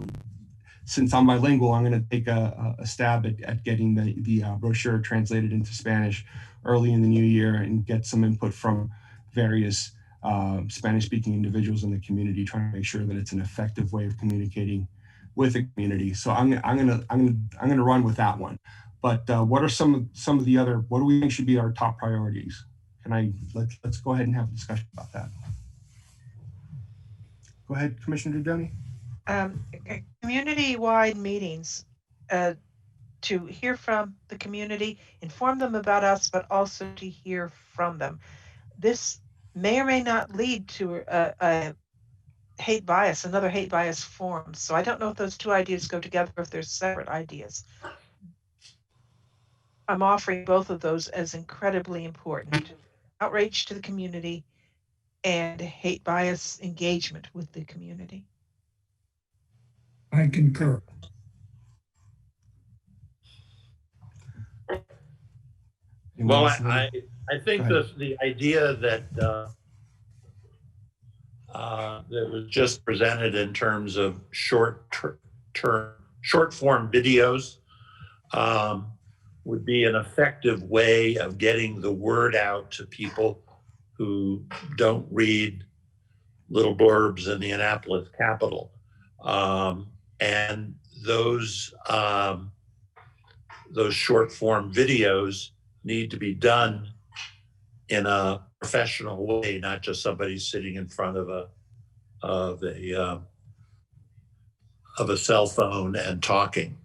since I'm bilingual, I'm going to take a stab at getting the brochure translated into Spanish early in the new year and get some input from various Spanish-speaking individuals in the community, trying to make sure that it's an effective way of communicating with the community. So I'm gonna run with that one. But what are some of the other? What do we think should be our top priorities? Let's go ahead and have a discussion about that. Go ahead, Commissioner Dodoni. Community-wide meetings to hear from the community, inform them about us, but also to hear from them. This may or may not lead to a hate bias, another hate bias forum. So I don't know if those two ideas go together, or if they're separate ideas. I'm offering both of those as incredibly important. Outreach to the community and hate bias engagement with the community. I concur. Well, I think the idea that that was just presented in terms of short form videos would be an effective way of getting the word out to people who don't read little blurbs in the Annapolis Capital. And those short form videos need to be done in a professional way, not just somebody sitting in front of a cell phone and talking.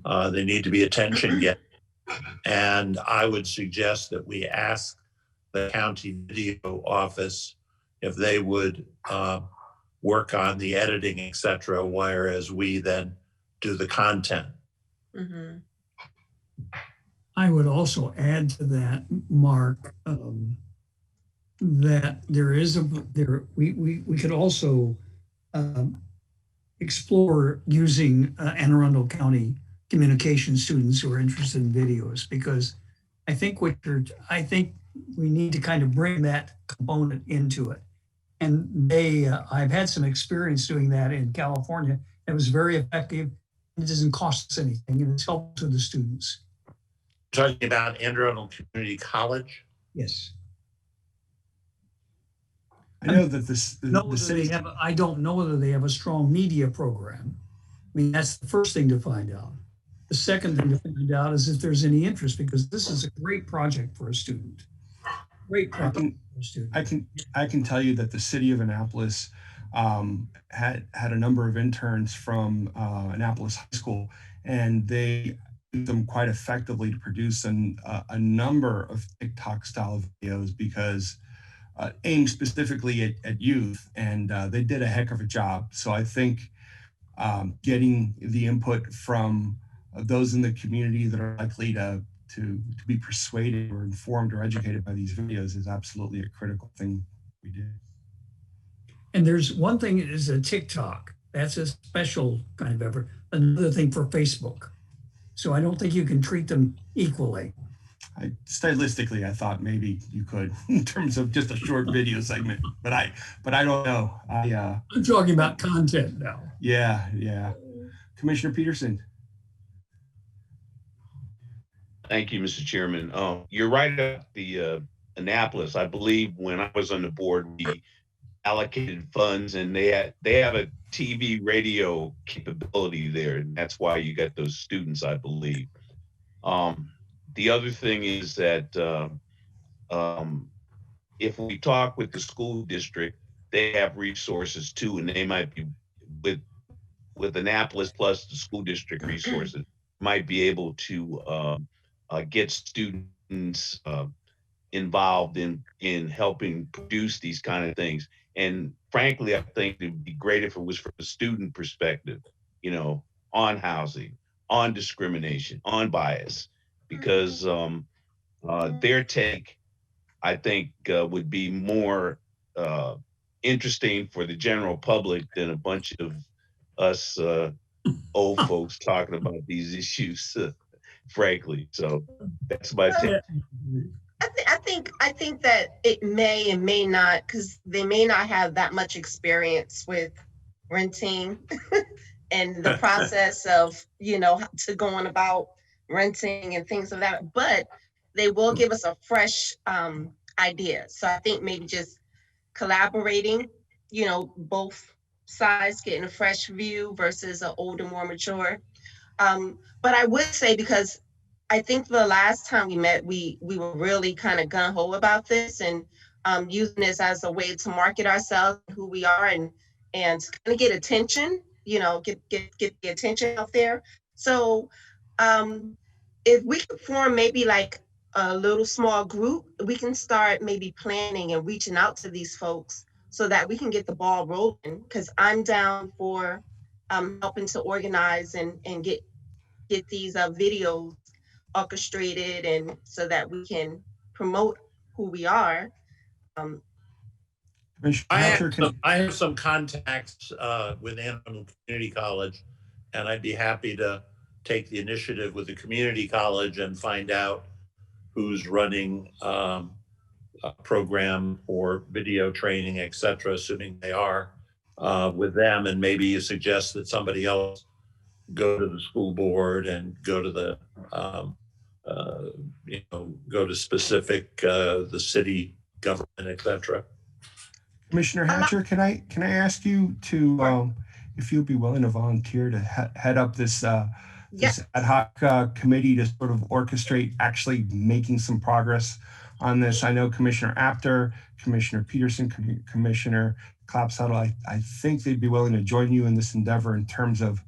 They need to be attention getting. And I would suggest that we ask the county video office if they would work on the editing, et cetera, whereas we then do the content. Mm-hmm. I would also add to that, Mark, that we could also explore using Anne Arundel County communication students who are interested in videos, because I think I think we need to kind of bring that component into it. And I've had some experience doing that in California. It was very effective. It doesn't cost us anything, and it's helpful to the students. Talking about Arundel Community College? Yes. I know that the city. I don't know whether they have a strong media program. I mean, that's the first thing to find out. The second thing to find out is if there's any interest, because this is a great project for a student. Great project for a student. I can tell you that the city of Annapolis had a number of interns from Annapolis High School, and they used them quite effectively to produce a number of TikTok style videos, because aimed specifically at youth, and they did a heck of a job. So I think getting the input from those in the community that are likely to be persuaded or informed or educated by these videos is absolutely a critical thing we do. And there's one thing is a TikTok. That's a special kind of effort. Another thing for Facebook. So I don't think you can treat them equally. Stylistically, I thought maybe you could, in terms of just a short video segment, but I don't know. I'm talking about content now. Yeah. Commissioner Peterson. Thank you, Mr. Chairman. You're right about the Annapolis. I believe when I was on the board, we allocated funds, and they have a TV radio capability there, and that's why you got those students, I believe. The other thing is that if we talk with the school district, they have resources too, and they might be with Annapolis plus the school district resources might be able to get students involved in helping produce these kind of things. And frankly, I think it'd be great if it was from a student perspective, on housing, on discrimination, on bias, because their take, I think, would be more interesting for the general public than a bunch of us old folks talking about these issues, frankly. So that's my take. I think that it may and may not, because they may not have that much experience with renting and the process of, to going about renting and things of that, but they will give us a fresh idea. So I think maybe just collaborating, both sides getting a fresh view versus an older, more mature. But I would say, because I think the last time we met, we were really kind of gung-ho about this, and using this as a way to market ourselves, who we are, and kind of get attention, get the attention out there. So if we could form maybe like a little small group, we can start maybe planning and reaching out to these folks so that we can get the ball rolling, because I'm down for helping to organize and get these videos orchestrated, and so that we can promote who we are. I have some contacts with Arundel Community College, and I'd be happy to take the initiative with the community college and find out who's running a program for video training, et cetera, assuming they are with them. And maybe you suggest that somebody else go to the school board and go to the go to specific the city government, et cetera. Commissioner Hatcher, can I ask you to if you'd be willing to volunteer to head up this this ad hoc committee to sort of orchestrate actually making some progress on this? I know Commissioner Apter, Commissioner Peterson, Commissioner Clapsaddle, I think they'd be willing to join you in this endeavor in terms of,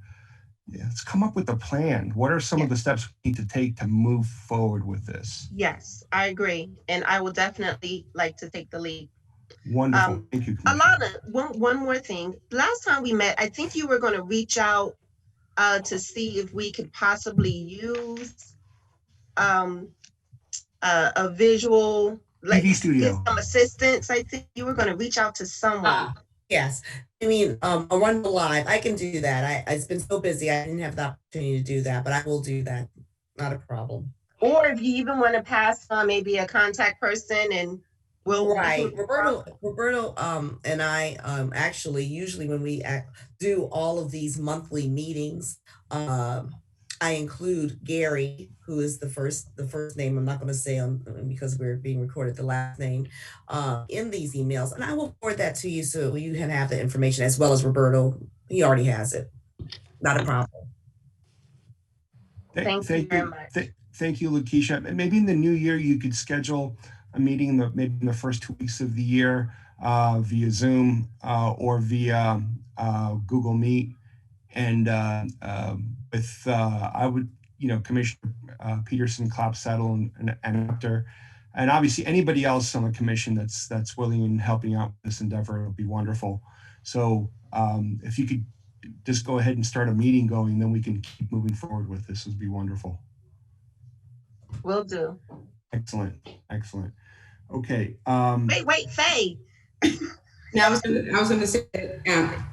let's come up with a plan. What are some of the steps we need to take to move forward with this? Yes, I agree. And I will definitely like to take the lead. Wonderful. Thank you, Commissioner. Alana, one more thing. Last time we met, I think you were going to reach out to see if we could possibly use a visual, like TV studio. get some assistance. I think you were going to reach out to someone. Yes, I mean, Arundel Live, I can do that. It's been so busy, I didn't have the opportunity to do that, but I will do that. Not a problem. Or if you even want to pass on maybe a contact person and we'll. Right, Roberto, and I, actually, usually when we do all of these monthly meetings, I include Gary, who is the first name. I'm not going to say on because we're being recorded the last name, in these emails, and I will forward that to you so you can have the information as well as Roberto. He already has it. Not a problem. Thank you very much. Thank you, Lakeisha. And maybe in the new year, you could schedule a meeting maybe in the first 2 weeks of the year via Zoom or via Google Meet. And with, I would, Commissioner Peterson, Klopsettle, and Actor, and obviously anybody else on the commission that's willing and helping out with this endeavor would be wonderful. So if you could just go ahead and start a meeting going, then we can keep moving forward with this. Would be wonderful. Will do. Excellent. Okay. Wait, Faye. Now, I was going to say,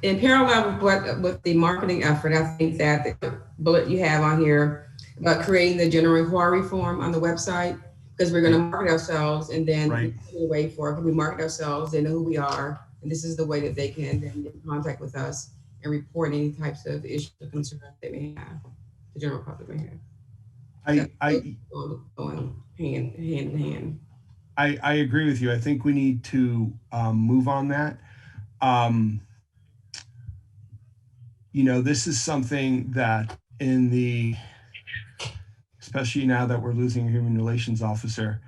in parallel with the marketing effort, I think that the bullet you have on here about creating the general inquiry form on the website, because we're going to market ourselves, and then we market ourselves, they know who we are, and this is the way that they can then get in contact with us and report any types of issues or concerns they may have, the general public may have. Going hand in hand. I agree with you. I think we need to move on that. This is something that especially now that we're losing a human relations officer,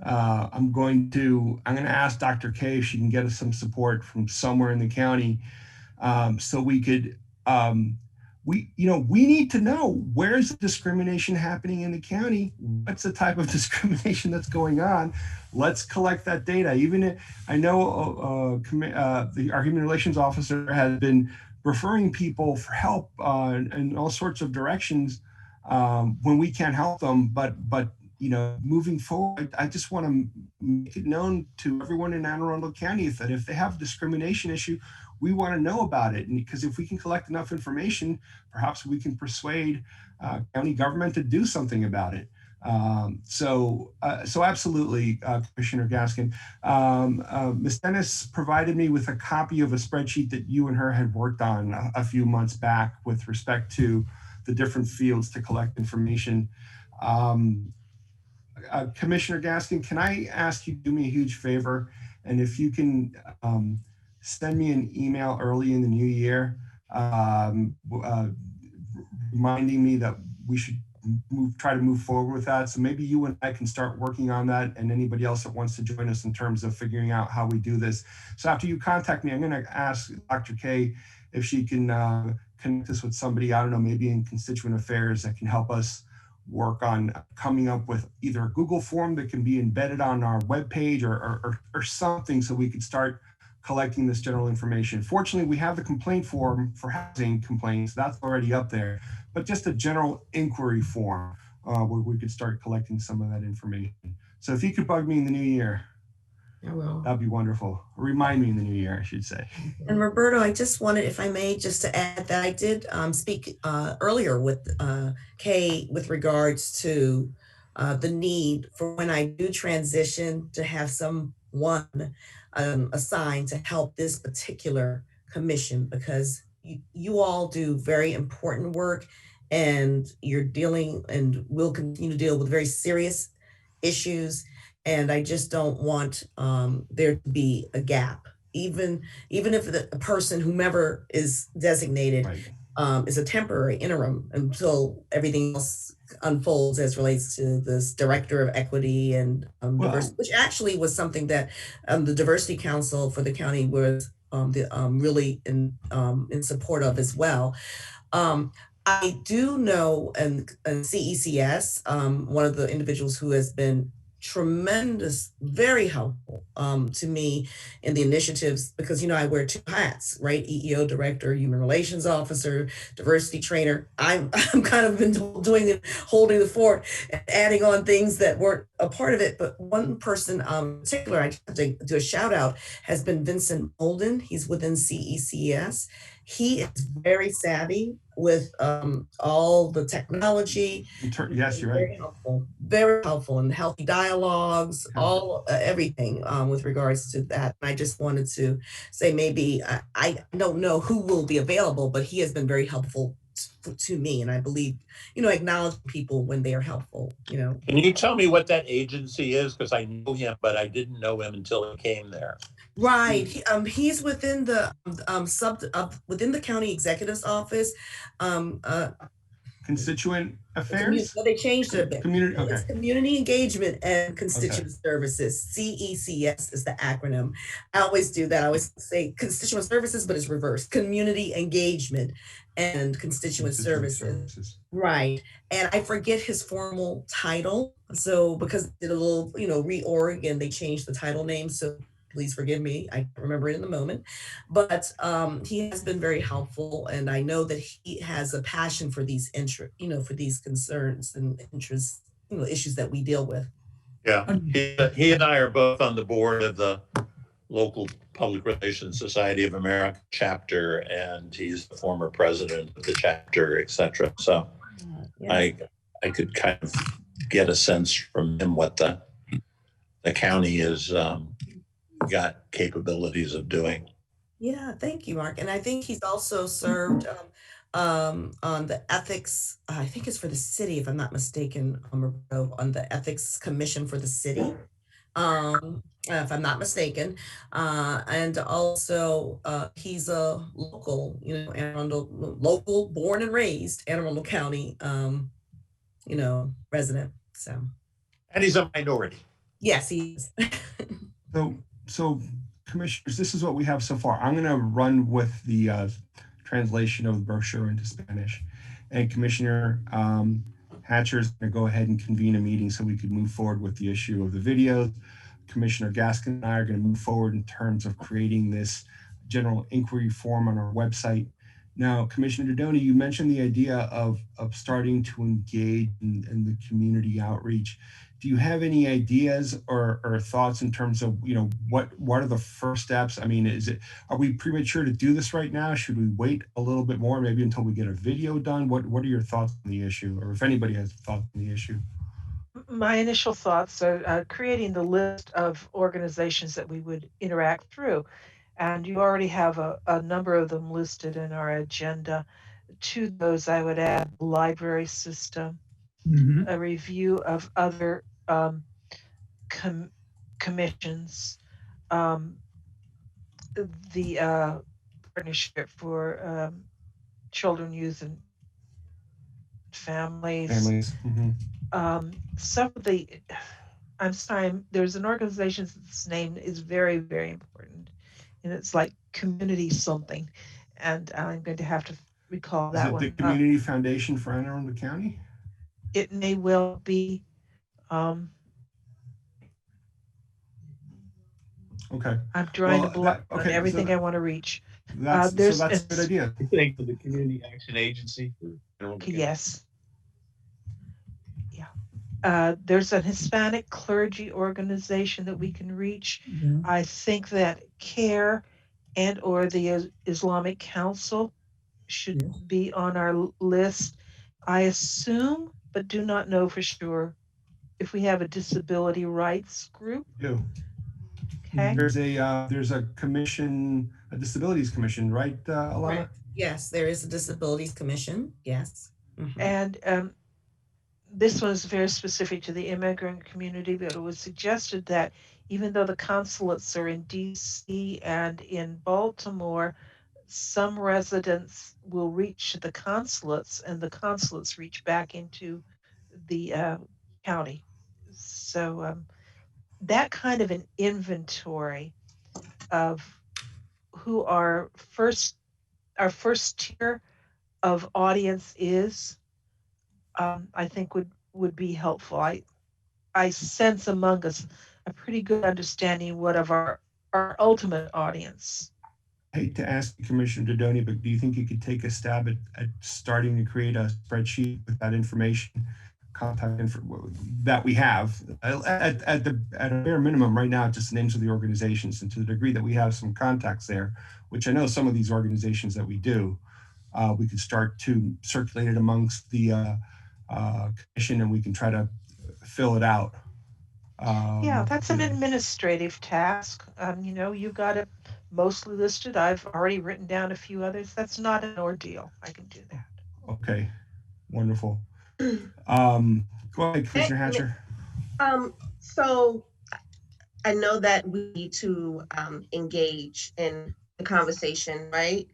I'm going to ask Dr. K if she can get us some support from somewhere in the county, so we could, we need to know, where's the discrimination happening in the county? What's the type of discrimination that's going on? Let's collect that data. I know our human relations officer has been referring people for help in all sorts of directions when we can't help them. But moving forward, I just want to make it known to everyone in Anne Arundel County that if they have a discrimination issue, we want to know about it. And because if we can collect enough information, perhaps we can persuade county government to do something about it. So absolutely, Commissioner Gaskin. Ms. Dennis provided me with a copy of a spreadsheet that you and her had worked on a few months back with respect to the different fields to collect information. Commissioner Gaskin, can I ask you to do me a huge favor? And if you can send me an email early in the new year, reminding me that we should try to move forward with that. So maybe you and I can start working on that, and anybody else that wants to join us in terms of figuring out how we do this. So after you contact me, I'm going to ask Dr. K if she can connect us with somebody, I don't know, maybe in constituent affairs, that can help us work on coming up with either a Google form that can be embedded on our webpage or something, so we could start collecting this general information. Fortunately, we have the complaint form for housing complaints. That's already up there, but just a general inquiry form where we could start collecting some of that information. So if you could bug me in the new year, I will. That'd be wonderful. Remind me in the new year, I should say. And Roberto, I just wanted, if I may, just to add that I did speak earlier with Kay with regards to the need for when I do transition to have someone assigned to help this particular commission, because you all do very important work, and you're dealing and will continue to deal with very serious issues. And I just don't want there to be a gap, even if the person, whomever is designated, is a temporary interim until everything else unfolds as relates to this director of equity and diversity, which actually was something that the Diversity Council for the county was really in support of as well. I do know, and CECS, one of the individuals who has been tremendous, very helpful to me in the initiatives because, you know, I wear two hats, right? EEO director, human relations officer, diversity trainer. I'm kind of been doing it, holding the fort, and adding on things that weren't a part of it. But one person in particular, I have to do a shout out, has been Vincent Molden. He's within CECS. He is very savvy with all the technology. Yes, you're right. Very helpful in healthy dialogues, all everything with regards to that. I just wanted to say maybe I don't know who will be available, but he has been very helpful to me, and I believe, you know, acknowledge people when they are helpful. You know, Can you tell me what that agency is? Because I know him, but I didn't know him until he came there. right? He's within the within the county executive's office. Constituent affairs? They changed it a bit. Community, okay. It's community engagement and constituent services. CECS is the acronym. I always do that. I always say constituent services, but it's reversed. Community engagement and constituent services. Right. And I forget his formal title. So because they did a little, you know, reorg and they changed the title name. So please forgive me. I can't remember it in the moment, but he has been very helpful, and I know that he has a passion for these for these concerns and interests, you know, issues that we deal with. Yeah, he and I are both on the board of the local Public Relations Society of America chapter, and he's the former president of the chapter, etc. So yes. I could kind of get a sense from him what the county is got capabilities of doing. Yeah, thank you, Mark. And I think he's also served on the ethics, I think it's for the city, if I'm not mistaken, on the ethics commission for the city, if I'm not mistaken. And also he's a local, you know, local, born and raised Anne Arundel County, you know, resident. So. And he's a minority. Yes, he is. So commissioners, this is what we have so far. I'm going to run with the translation of the brochure into Spanish, and Commissioner Hatcher is going to go ahead and convene a meeting so we could move forward with the issue of the videos. Commissioner Gaskin and I are going to move forward in terms of creating this general inquiry form on our website. Now, Commissioner Dodoni, you mentioned the idea of starting to engage in the community outreach. Do you have any ideas or thoughts in terms of, you know, what are the first steps? I mean, are we premature to do this right now? Should we wait a little bit more, maybe until we get a video done? What are your thoughts on the issue, or if anybody has thoughts on the issue? My initial thoughts are creating the list of organizations that we would interact through. And you already have a number of them listed in our agenda. To those, I would add the library system, a review of other commissions, the partnership for children, youth, and families. Some of the, I'm sorry, there's an organization that's name is very, very important, and it's like community something, and I'm going to have to recall that one. Is it the Community Foundation for Anne Arundel County? It may well be. Okay. I'm drawing a block on everything I want to reach. That's a good idea. I think for the Community Action Agency. Yes. Yeah. There's a Hispanic clergy organization that we can reach. I think that CARE and or the Islamic Council should be on our list. I assume, but do not know for sure, if we have a disability rights group. Yeah. Okay. There's a commission, a disabilities commission, right, Alana? Right. Yes, there is a disabilities commission. Yes. And this one is very specific to the immigrant community, but it was suggested that even though the consulates are in DC and in Baltimore, some residents will reach the consulates and the consulates reach back into the county. So that kind of an inventory of who our first tier of audience is, I think would be helpful. I sense among us a pretty good understanding what of our ultimate audience. I hate to ask Commissioner Dodoni, but do you think you could take a stab at starting to create a spreadsheet with that information, contact info that we have at a bare minimum right now, just names of the organizations, and to the degree that we have some contacts there, which I know some of these organizations that we do, we could start to circulate it amongst the commission, and we can try to fill it out. Yeah, that's an administrative task. You know, you got it mostly listed. I've already written down a few others. That's not an ordeal. I can do that. Okay, wonderful. Go ahead, Commissioner Hatcher. So I know that we need to engage in the conversation, right?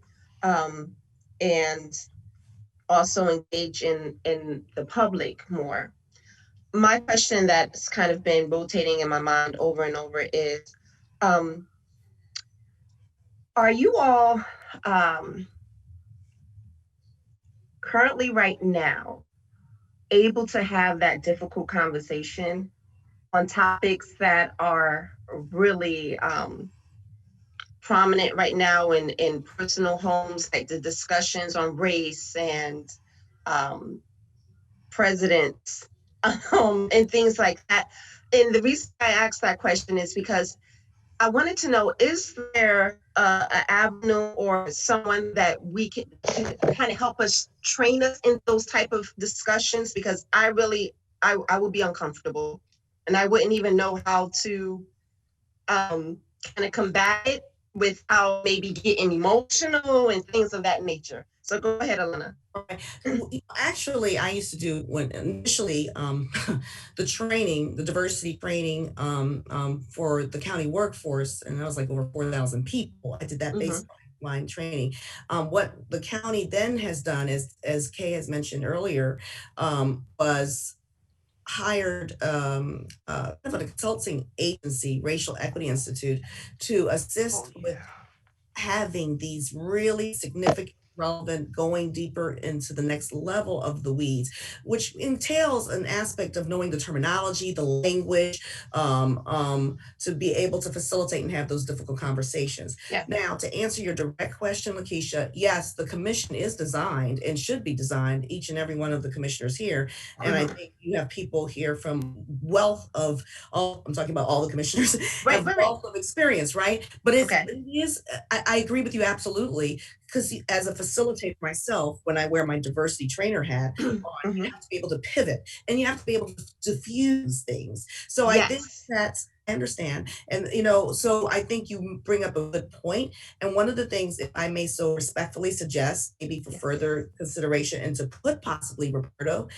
And also engage in the public more. My question that's kind of been rotating in my mind over and over is, are you all currently right now able to have that difficult conversation on topics that are really prominent right now in personal homes, like the discussions on race and presidents and things like that? And the reason I asked that question is because I wanted to know, is there an avenue or someone that we can kind of help us, train us in those type of discussions? Because I would be uncomfortable and I wouldn't even know how to kind of combat it without maybe getting emotional and things of that nature. So go ahead, Alana. Actually, I used to do when initially the training, the diversity training for the county workforce, and that was like over 4,000 people. I did that baseline training. What the county then has done is, as Kay has mentioned earlier, was hired kind of a consulting agency, Racial Equity Institute, to assist with having these really significant, relevant, going deeper into the next level of the weeds, which entails an aspect of knowing the terminology, the language, to be able to facilitate and have those difficult conversations. Yeah. Now, to answer your direct question, Lakeisha, yes, the commission is designed and should be designed, each and every one of the commissioners here. And I think you have people here from wealth of all, I'm talking about all the commissioners, have wealth of experience, right? But it is, I agree with you absolutely, because as a facilitator myself, when I wear my diversity trainer hat on, you have to be able to pivot and you have to be able to diffuse things. So I think that's, I understand. And, you know, so I think you bring up a good point. And one of the things, if I may so respectfully suggest, maybe for further consideration and to put possibly Roberto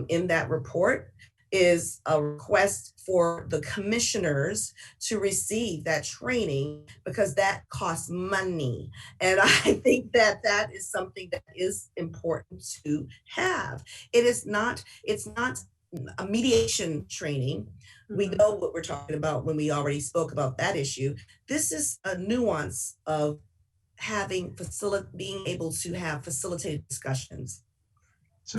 in that report, is a request for the commissioners to receive that training, because that costs money. And I think that that is something that is important to have. It's not a mediation training. We know what we're talking about when we already spoke about that issue. This is a nuance of having being able to have facilitated discussions. So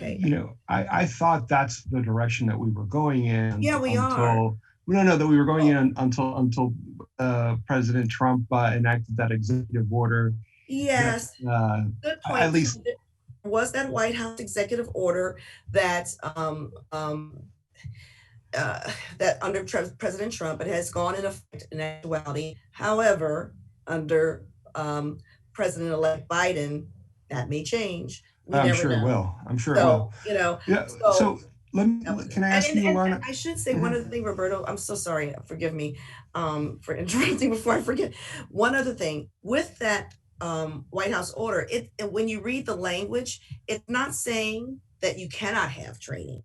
you know, I thought that's the direction that we were going in. Yeah, we are. We don't know that we were going in until President Trump enacted that executive order. Yes, good point. At least there was that White House executive order that that under President Trump, it has gone in effect in actuality. However, under President-elect Biden, that may change. I'm sure it will. I'm sure it will. You know, yeah. So can I ask you, Alana? I should say one other thing, Roberto. I'm so sorry. Forgive me for interrupting before I forget. One other thing with that White House order, when you read the language, it's not saying that you cannot have training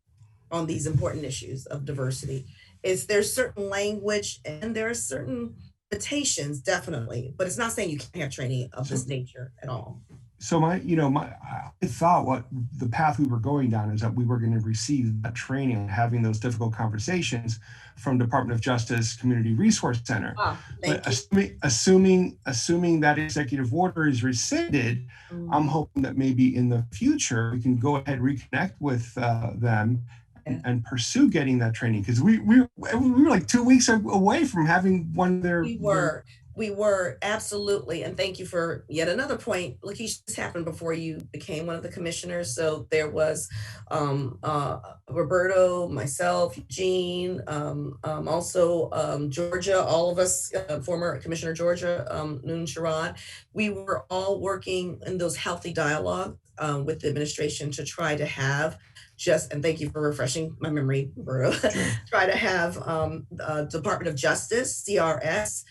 on these important issues of diversity. There's certain language and there are certain limitations, definitely, but it's not saying you can't have training of this nature at all. So I thought what the path we were going down is that we were going to receive that training, having those difficult conversations from Department of Justice Community Resource Center. But assuming that executive order is rescinded, I'm hoping that maybe in the future we can go ahead and reconnect with them and pursue getting that training, because we were like 2 weeks away from having one of their. We were absolutely, and thank you for yet another point. Lakeisha, this happened before you became one of the commissioners. So there was Roberto, myself, Eugene, also Georgia, all of us, former Commissioner Georgia, Noon Sharad. We were all working in those healthy dialogue with the administration to try to have and thank you for refreshing my memory, Roberto, Sure. try to have Department of Justice, CRS,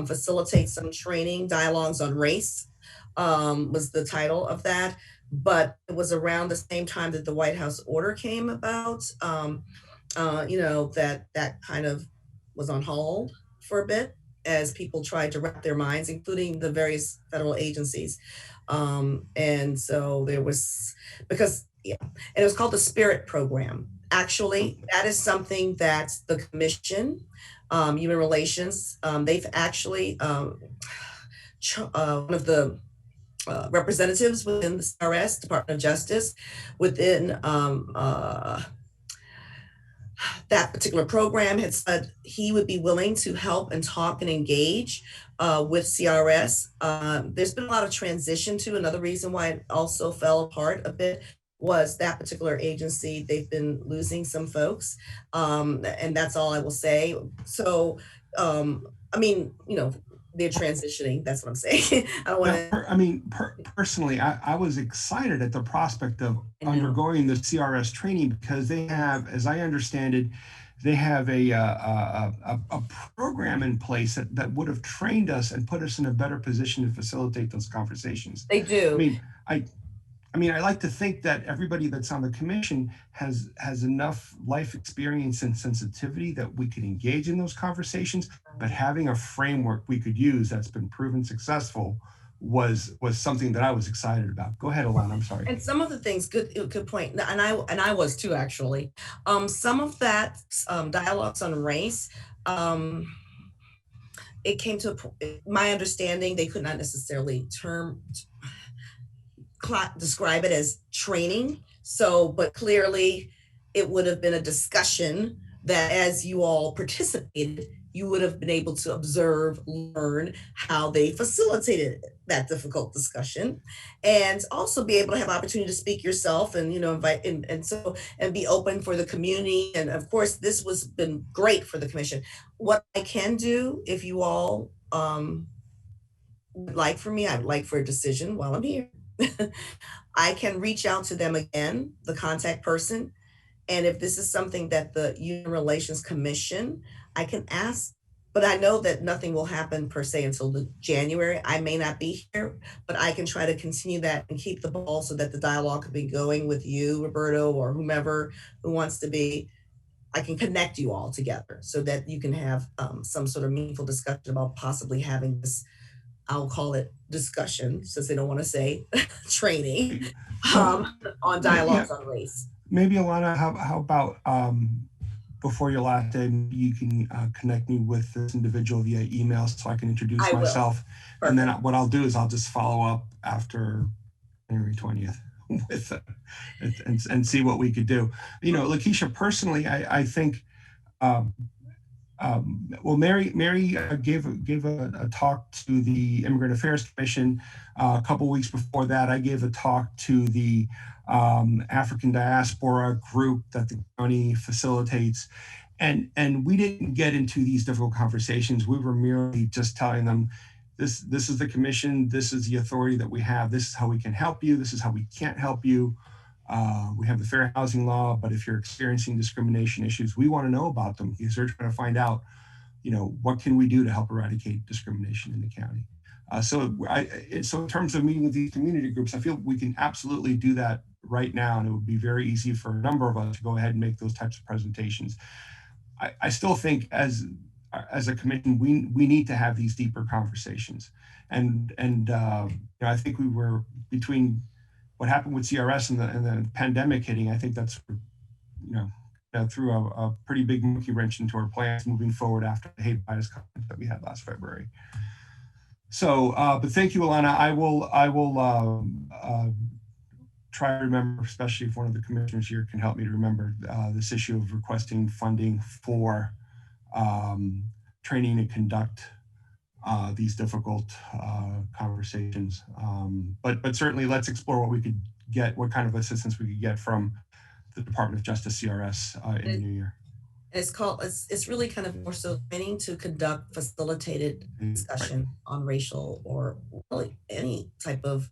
facilitate some training. Dialogues on Race was the title of that. But it was around the same time that the White House order came about, that kind of was on hold for a bit as people tried to wrap their minds, including the various federal agencies. And so there was, and it was called the Spirit Program. Actually, that is something that the Commission, Human Relations, they've actually, one of the representatives within the CRS, Department of Justice, within that particular program had said he would be willing to help and talk and engage with CRS. There's been a lot of transition to another reason why it also fell apart a bit was that particular agency. They've been losing some folks, and that's all I will say. So, they're transitioning. That's what I'm saying. I don't want to. Personally, I was excited at the prospect of undergoing the CRS training because they have, as I understand it, they have a program in place that would have trained us and put us in a better position to facilitate those conversations. They do. I like to think that everybody that's on the commission has enough life experience and sensitivity that we could engage in those conversations, but having a framework we could use that's been proven successful was something that I was excited about. Go ahead, Alana, I'm sorry. And some of the things, good point. And I was too, actually. Some of that dialogues on race, it came to my understanding, they could not necessarily describe it as training. So, but clearly it would have been a discussion that as you all participated, you would have been able to observe, learn how they facilitated that difficult discussion, and also be able to have opportunity to speak yourself and, invite and be open for the community. And of course, this was been great for the commission. What I can do, if you all would like for me, I'd like for a decision while I'm here. I can reach out to them again, the contact person. And if this is something that the Human Relations Commission, I can ask, but I know that nothing will happen per se until January. I may not be here, but I can try to continue that and keep the ball so that the dialogue could be going with you, Roberto, or whomever who wants to be. I can connect you all together so that you can have some sort of meaningful discussion about possibly having this, I'll call it discussion, since they don't want to say training, on dialogues on race. Maybe, Alana, how about before your last day, you can connect me with this individual via email so I can introduce myself. And then what I'll do is I'll just follow up after January 20th with and see what we could do. Lakeisha, personally, I think, Mary gave a talk to the Immigrant Affairs Commission. A couple weeks before that, I gave a talk to the African diaspora group that the county facilitates. And we didn't get into these difficult conversations. We were merely just telling them, this is the commission, this is the authority that we have, this is how we can help you, this is how we can't help you. We have the fair housing law, but if you're experiencing discrimination issues, we want to know about them because they're trying to find out, what can we do to help eradicate discrimination in the county. So in terms of meeting with these community groups, I feel we can absolutely do that right now, and it would be very easy for a number of us to go ahead and make those types of presentations. I still think as a commission, we need to have these deeper conversations, and I think we were between what happened with CRS and the pandemic hitting. I think that's threw a pretty big monkey wrench into our plans moving forward after the hate bias conference that we had last February. So, but thank you, Alana. I will try to remember, especially if one of the commissioners here can help me to remember this issue of requesting funding for training and conduct these difficult conversations. But certainly let's explore what we could get, what kind of assistance we could get from the Department of Justice CRS in the new year. It's really kind of more so training to conduct facilitated discussion on racial or really any type of,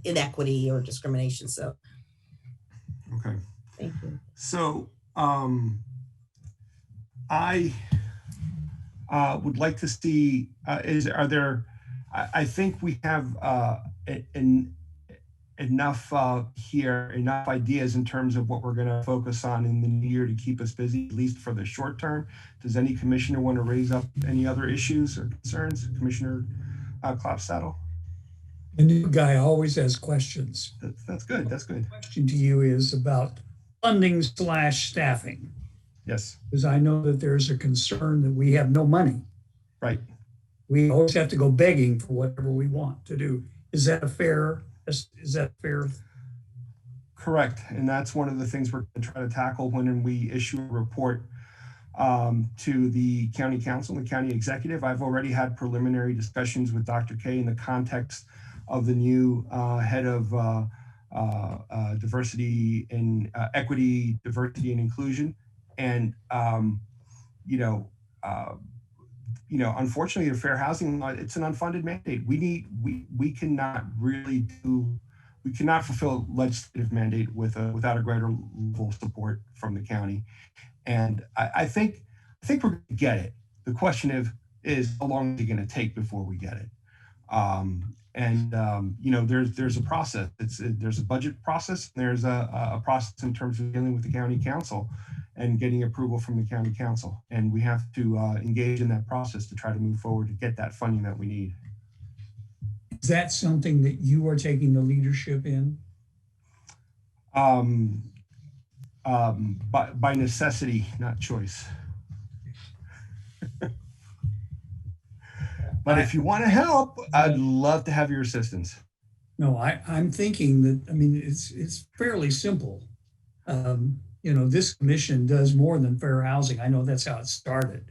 inequity or discrimination. So, okay. Thank you. So I would like to see, I think we have enough enough ideas in terms of what we're going to focus on in the new year to keep us busy, at least for the short term. Does any commissioner want to raise up any other issues or concerns? Commissioner Klopsaddle? The new guy always has questions. That's good. That's good. The question to you is about funding / staffing. Yes. Because I know that there's a concern that we have no money. Right. We always have to go begging for whatever we want to do. Is that fair? Is that fair? Correct. And that's one of the things we're going to try to tackle when we issue a report to the county council and the county executive. I've already had preliminary discussions with Dr. K in the context of the new head of diversity and equity, diversity and inclusion. And, unfortunately, the fair housing law, it's an unfunded mandate. We cannot fulfill legislative mandate without a greater level of support from the county. And I think we're going to get it. The question is how long is it going to take before we get it? There's a process. There's a budget process. There's a process in terms of dealing with the county council and getting approval from the county council. And we have to engage in that process to try to move forward to get that funding that we need. Is that something that you are taking the leadership in? By necessity, not choice. But if you want to help, I'd love to have your assistance. No, I'm thinking that, it's fairly simple. This commission does more than fair housing. I know that's how it started,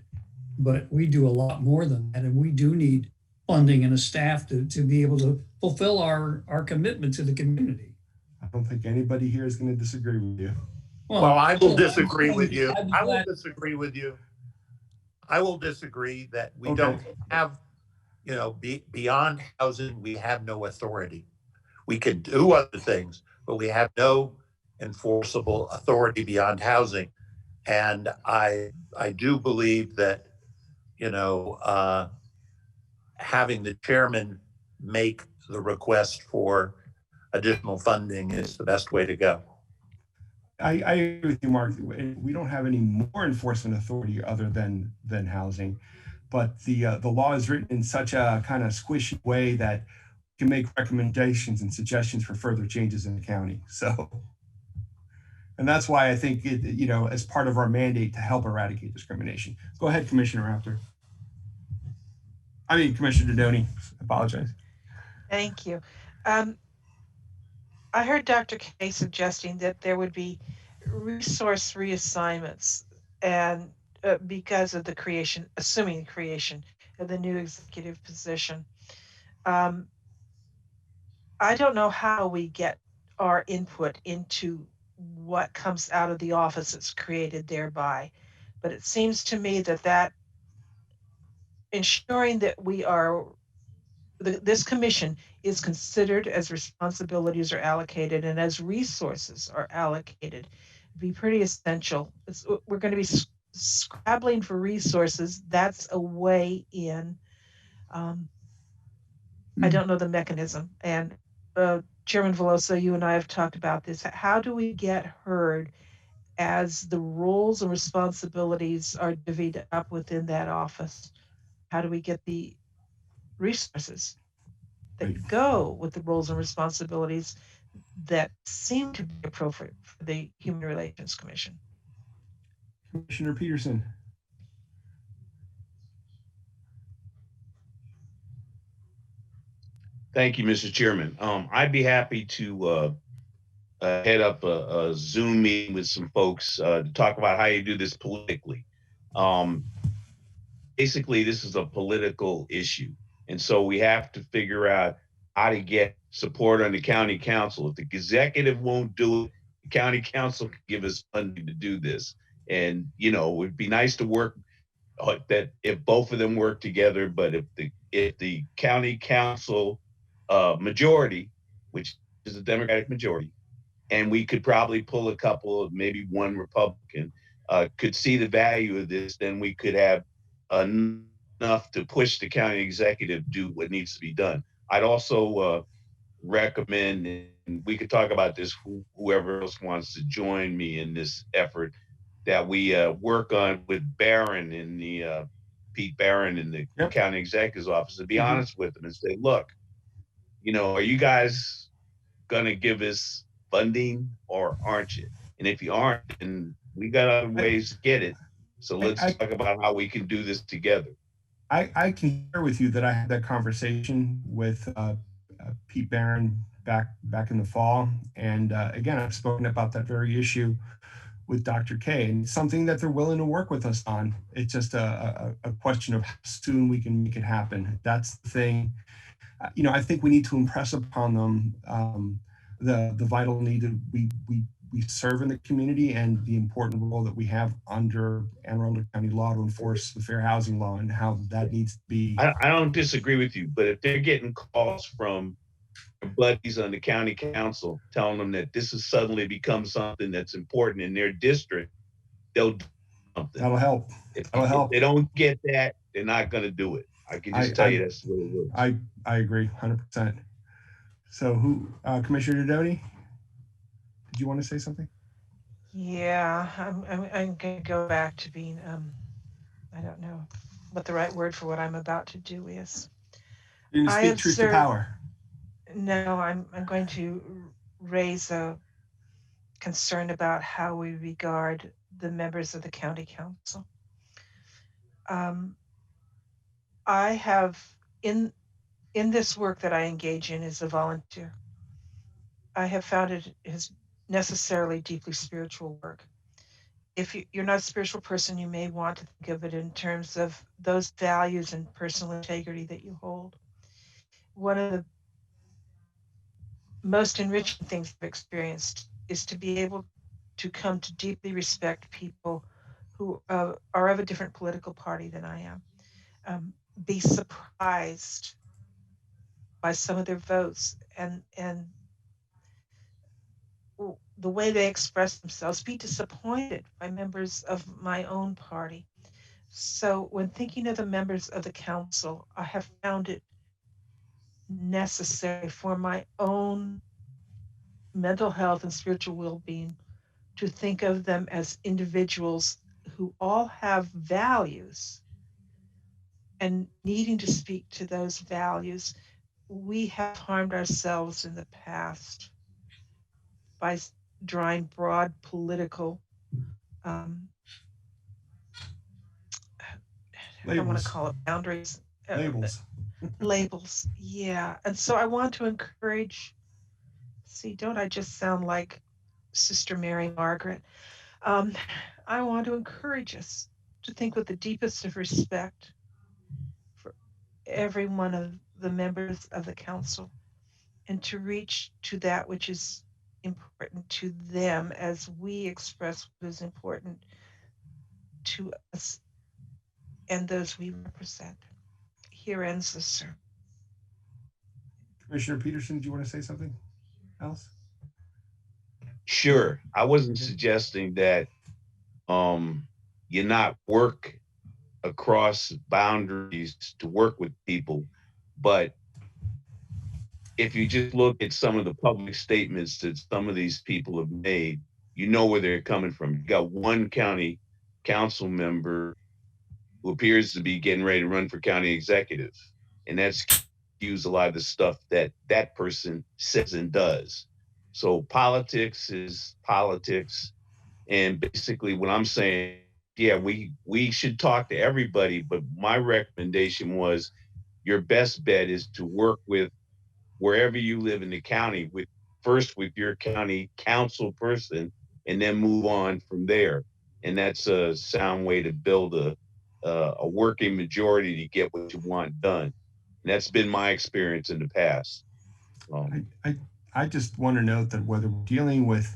but we do a lot more than that. And we do need funding and a staff to be able to fulfill our commitment to the community. I don't think anybody here is going to disagree with you. Well, I will disagree with you. I will disagree with you. I will disagree that we don't have, beyond housing, we have no authority. We can do other things, but we have no enforceable authority beyond housing. And I do believe that, having the chairman make the request for additional funding is the best way to go. I agree with you, Mark. We don't have any more enforcement authority other than housing, but the law is written in such a kind of squishy way that we can make recommendations and suggestions for further changes in the county. So, and that's why I think as part of our mandate to help eradicate discrimination. Go ahead, Commissioner Raptor. Commissioner Dodoni. Apologize. Thank you. I heard Dr. K suggesting that there would be resource reassignments and because of assuming the creation of the new executive position. I don't know how we get our input into what comes out of the office that's created thereby, but it seems to me that ensuring that this commission is considered as responsibilities are allocated and as resources are allocated be pretty essential. We're going to be scrabbling for resources. That's a way in. I don't know the mechanism. And Chairman Veloso, you and I have talked about this. How do we get heard as the roles and responsibilities are divvied up within that office? How do we get the resources that go with the roles and responsibilities that seem to be appropriate for the Human Relations Commission? Commissioner Peterson. Thank you, Mr. Chairman. I'd be happy to head up a Zoom meeting with some folks to talk about how you do this politically. Um, Basically, this is a political issue. And so we have to figure out how to get support on the county council. If the executive won't do it, the county council can give us funding to do this. And, you know, it would be nice to work that if both of them work together, but if the county council majority, which is a Democratic majority, and we could probably pull a couple of maybe one Republican, could see the value of this, then we could have enough to push the county executive to do what needs to be done. I'd also recommend, and we could talk about this, whoever else wants to join me in this effort, that we work on with Barron in the Pete Barron in the Yep. county executive's office, to be honest with them and say, look, you know, are you guys going to give us funding or aren't you? And if you aren't, then we got other ways to get it. So let's talk about how we can do this together. I can share with you that I had that conversation with Pete Barron back in the fall, and again, I've spoken about that very issue with Dr. K, and something that they're willing to work with us on. It's just a question of how soon we can make it happen. That's the thing. You know, I think we need to impress upon them the vital need that we serve in the community and the important role that we have under Anne Arundel County law to enforce the fair housing law and how that needs to be. I don't disagree with you, but if they're getting calls from their buddies on the county council telling them that this has suddenly become something that's important in their district, they'll do something. That'll help. If help. they don't get that, they're not going to do it. I can just tell you that's the way it works. I agree 100%. So Commissioner Dodoni, did you want to say something? Yeah, I'm going to go back to being, I don't know what the right word for what I'm about to do is. You're going to speak truth to power. No, I'm going to raise a concern about how we regard the members of the county council. I have, in this work that I engage in as a volunteer, I have found it is necessarily deeply spiritual work. If you're not a spiritual person, you may want to think of it in terms of those values and personal integrity that you hold. One of the most enriching things I've experienced is to be able to come to deeply respect people who are of a different political party than I am. Be surprised by some of their votes and the way they express themselves, be disappointed by members of my own party. So when thinking of the members of the council, I have found it necessary for my own mental health and spiritual well-being to think of them as individuals who all have values and needing to speak to those values. We have harmed ourselves in the past by drawing broad political I don't want to call it boundaries. Labels. Yeah. And so I want to encourage, see, don't I just sound like Sister Mary Margaret? I want to encourage us to think with the deepest of respect for every one of the members of the council and to reach to that which is important to them as we express what is important to us and those we represent. Here ends the sermon. Commissioner Peterson, do you want to say something else? Sure. I wasn't suggesting that you not work across boundaries to work with people, but if you just look at some of the public statements that some of these people have made, you know where they're coming from. You got one county council member who appears to be getting ready to run for county executive, and that's used a lot of the stuff that that person says and does. So politics is politics, and basically what I'm saying, yeah, we should talk to everybody, but my recommendation was your best bet is to work with wherever you live in the county, first with your county council person, and then move on from there. And that's a sound way to build a working majority to get what you want done. And that's been my experience in the past. I just want to note that whether we're dealing with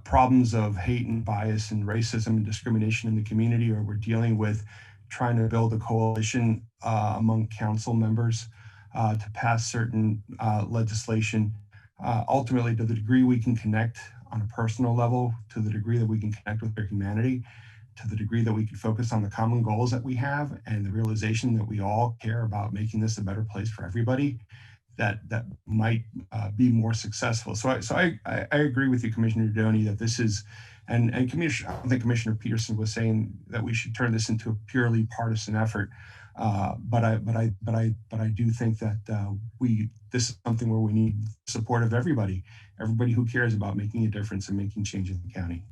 problems of hate and bias and racism and discrimination in the community, or we're dealing with trying to build a coalition among council members to pass certain legislation, ultimately, to the degree we can connect on a personal level, to the degree that we can connect with our humanity, to the degree that we can focus on the common goals that we have and the realization that we all care about making this a better place for everybody, that might be more successful. So I agree with you, Commissioner Doney, that this is, and Commissioner, I don't think Commissioner Peterson was saying that we should turn this into a purely partisan effort. But I do think that this is something where we need support of everybody who cares about making a difference and making change in the county.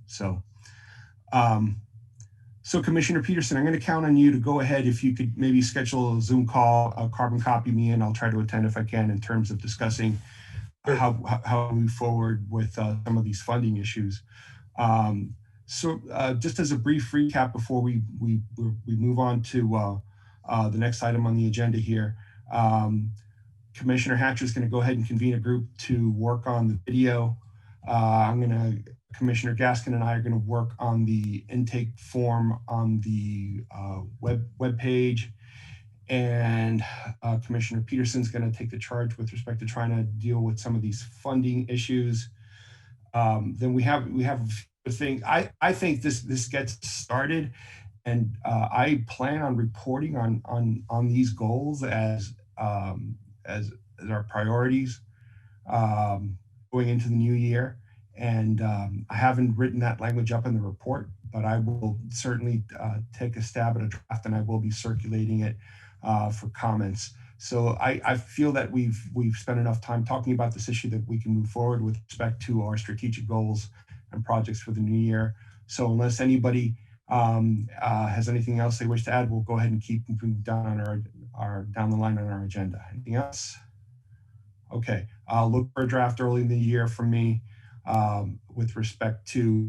So Commissioner Peterson, I'm going to count on you to go ahead. If you could maybe schedule a Zoom call, carbon copy me in. I'll try to attend if I can, in terms of discussing how we move forward with some of these funding issues. So just as a brief recap before we move on to the next item on the agenda here, Commissioner Hatcher is going to go ahead and convene a group to work on the video. Commissioner Gaskin and I are going to work on the intake form on the web page, and Commissioner Peterson's going to take the charge with respect to trying to deal with some of these funding issues. Then we have a thing. I think this gets started, and I plan on reporting on these goals as our priorities going into the new year. And I haven't written that language up in the report, but I will certainly take a stab at a draft, and I will be circulating it for comments. So I feel that we've spent enough time talking about this issue that we can move forward with respect to our strategic goals and projects for the new year. So unless anybody has anything else they wish to add, we'll go ahead and keep moving down on down the line on our agenda. Anything else? Okay, I'll look for a draft early in the year from me with respect to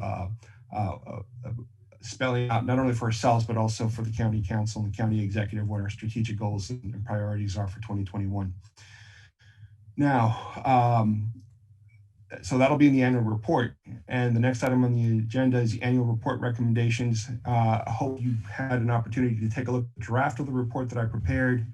spelling out, not only for ourselves, but also for the county council and the county executive, what our strategic goals and priorities are for 2021. Now, so that'll be in the annual report. And the next item on the agenda is the annual report recommendations. I hope you had an opportunity to take a look at the draft of the report that I prepared.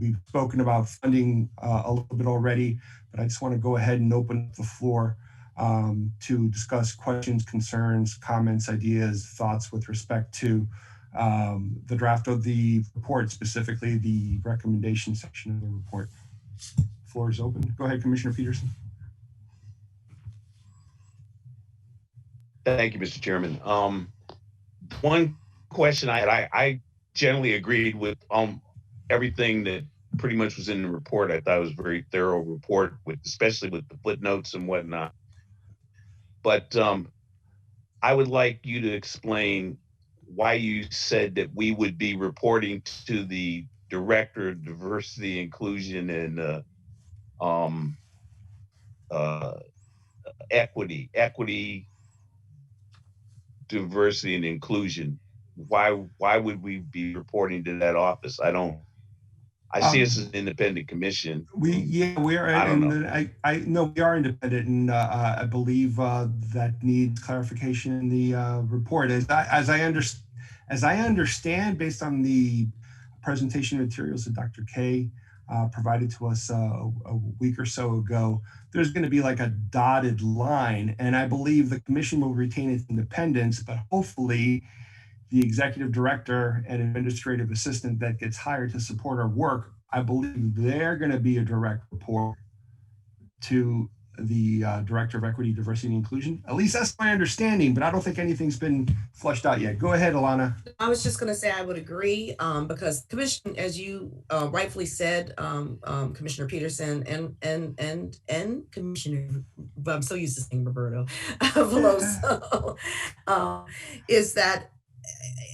We've spoken about funding a little bit already, but I just want to go ahead and open the floor to discuss questions, concerns, comments, ideas, thoughts with respect to the draft of the report, specifically the recommendation section of the report. Floor is open. Go ahead, Commissioner Peterson. Thank you, Mr. Chairman. One question I had, I generally agreed with everything that pretty much was in the report. I thought it was a very thorough report, especially with the footnotes and whatnot. But I would like you to explain why you said that we would be reporting to the Director of Diversity, Inclusion, and equity, diversity, and inclusion. Why would we be reporting to that office? I see us as an independent commission. We are. I know we are independent, and I believe that needs clarification in the report. As I understand, based on the presentation materials that Dr. K provided to us a week or so ago, there's going to be like a dotted line, and I believe the commission will retain its independence, but hopefully the executive director and administrative assistant that gets hired to support our work, I believe they're going to be a direct report to the Director of Equity, Diversity, and Inclusion. At least that's my understanding, but I don't think anything's been flushed out yet. Go ahead, Alana. I was just going to say I would agree because Commission, as you rightfully said, Commissioner Peterson and Commissioner, I'm so used to saying Roberto Veloso, is that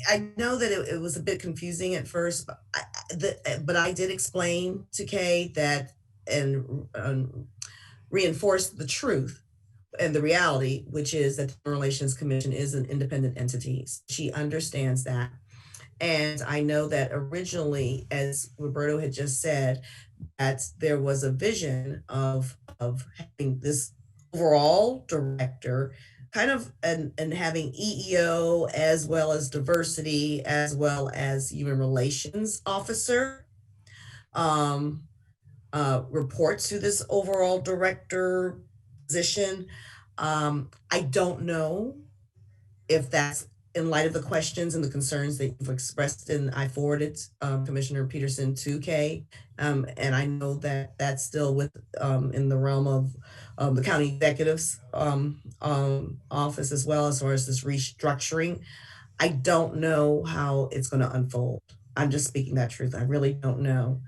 I know that it was a bit confusing at first, but I did explain to Kay that and reinforce the truth and the reality, which is that the Human Relations Commission is an independent entity. She understands that. And I know that originally, as Roberto had just said, that there was a vision of having this overall director kind of and having EEO as well as diversity as well as human relations officer um, report to this overall director position. I don't know if that's in light of the questions and the concerns that you've expressed, and I forwarded Commissioner Peterson to Kay, and I know that that's still in the realm of the county executive's office as far as this restructuring. I don't know how it's going to unfold. I'm just speaking that truth. I really don't know.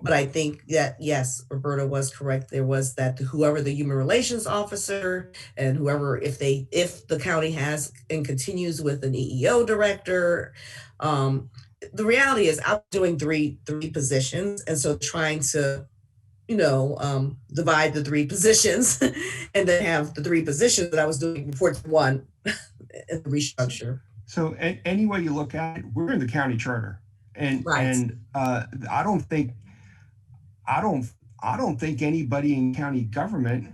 But I think that, yes, Roberta was correct. There was that whoever the human relations officer and whoever, if the county has and continues with an EEO director, the reality is I'm doing three positions. And so trying to, divide the three positions and then have the three positions that I was doing report to one in the restructure. So any way you look at it, we're in the county charter, and Right. and I don't think anybody in county government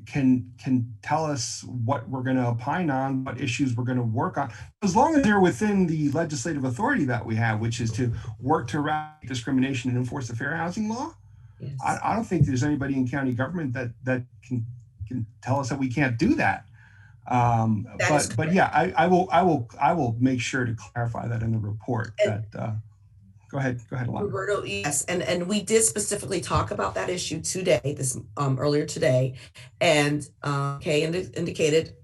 can tell us what we're going to opine on, what issues we're going to work on, as long as they're within the legislative authority that we have, which is to work to eradicate discrimination and enforce the fair housing law. Yes. I don't think there's anybody in county government that can tell us that we can't do that. But yeah, I will make sure to clarify that in the report. Go ahead, Alana. Roberto, yes, and we did specifically talk about that issue today, earlier today, and Kay indicated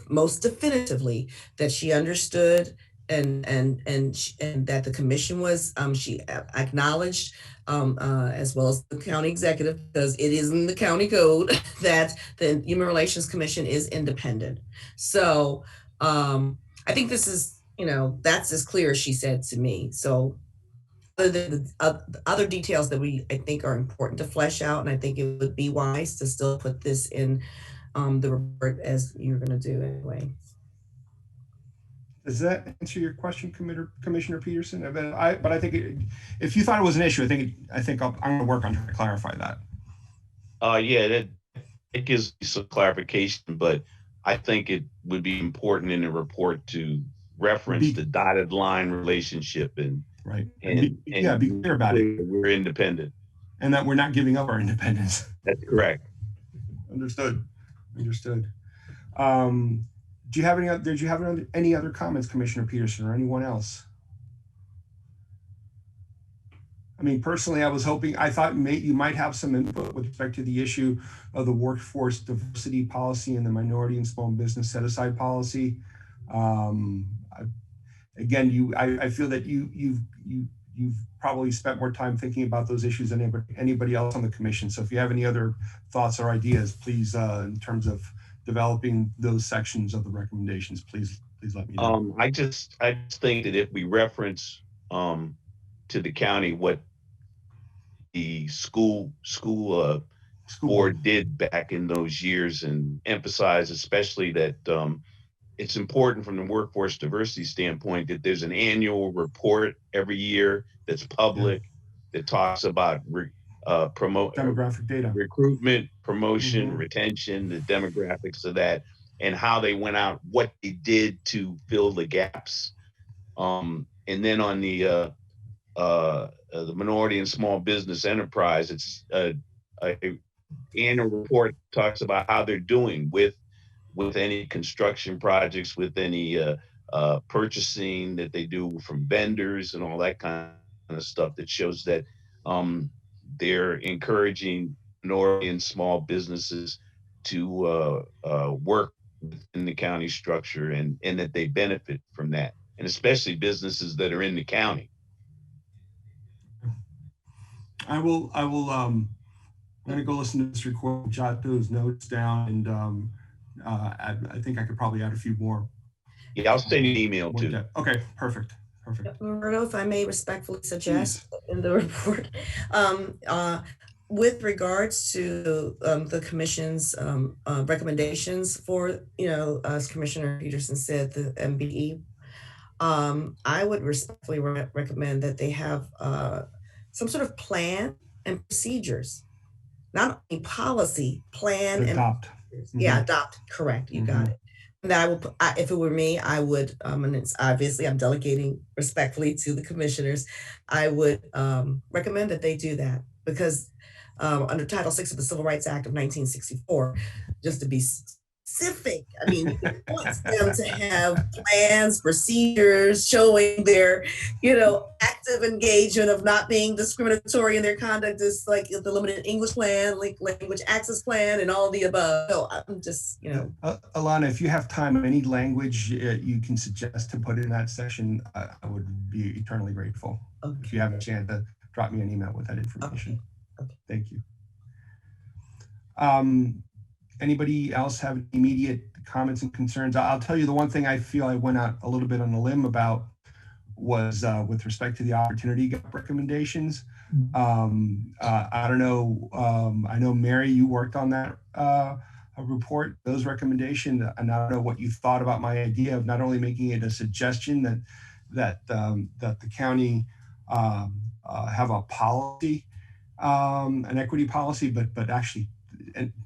most definitively that she understood and that the commission was she acknowledged as well as the county executive, because it is in the county code that the Human Relations Commission is independent. So I think this is, that's as clear as she said to me. So other than the other details that I think are important to flesh out, and I think it would be wise to still put this in the report as you're going to do anyway. Does that answer your question, Commissioner Peterson? But I think if you thought it was an issue, I think I'm going to work on trying to clarify that. Yeah, it gives me some clarification, but I think it would be important in the report to reference the dotted line relationship and right. And be clear about it. We're independent. And that we're not giving up our independence. That's correct. Understood. Did you have any other comments, Commissioner Peterson, or anyone else? I mean, personally, I thought you might have some input with respect to the issue of the workforce diversity policy and the minority and small business set-aside policy. Again, I feel that you've probably spent more time thinking about those issues than anybody else on the commission. So if you have any other thoughts or ideas, please, in terms of developing those sections of the recommendations, please let me know. I just think that if we reference to the county what the school board did back in those years, and emphasize especially that it's important from the workforce diversity standpoint that there's an annual report every year that's public, that talks about demographic data, recruitment, promotion, retention, the demographics of that, and how they went out, what they did to fill the gaps. And then on the minority and small business enterprise, it's an annual report talks about how they're doing with any construction projects, with any purchasing that they do from vendors and all that kind of stuff, that shows that they're encouraging minority and small businesses to work within the county structure, and that they benefit from that, and especially businesses that are in the county. I'm going to go listen to this recording, jot those notes down, and I think I could probably add a few more. Yeah, I'll send you an email too. Okay, perfect. Roberto, if I may respectfully suggest Please. in the report, with regards to the commission's recommendations for, as Commissioner Peterson said, the MBE, I would respectfully recommend that they have some sort of plan and procedures, not only policy, plan Adopt. and yeah, adopt. Correct. You got it. That I will put, if it were me, I would, and it's obviously I'm delegating respectfully to the commissioners. I would recommend that they do that because under Title VI of the Civil Rights Act of 1964, just to be specific, I mean, it wants them to have plans, procedures showing their, active engagement of not being discriminatory in their conduct, is like the limited English plan, language access plan, and all the above. So I'm just, Alana, if you have time, any language you can suggest to put in that section, I would be eternally grateful. Okay. If you have a chance to drop me an email with that information. Okay. Thank you. Anybody else have immediate comments and concerns? I'll tell you the one thing I feel I went out a little bit on a limb about was with respect to the opportunity gap recommendations. I don't know. I know, Mary, you worked on that report, those recommendations, and I don't know what you thought about my idea of not only making it a suggestion that the county have a policy, an equity policy, but actually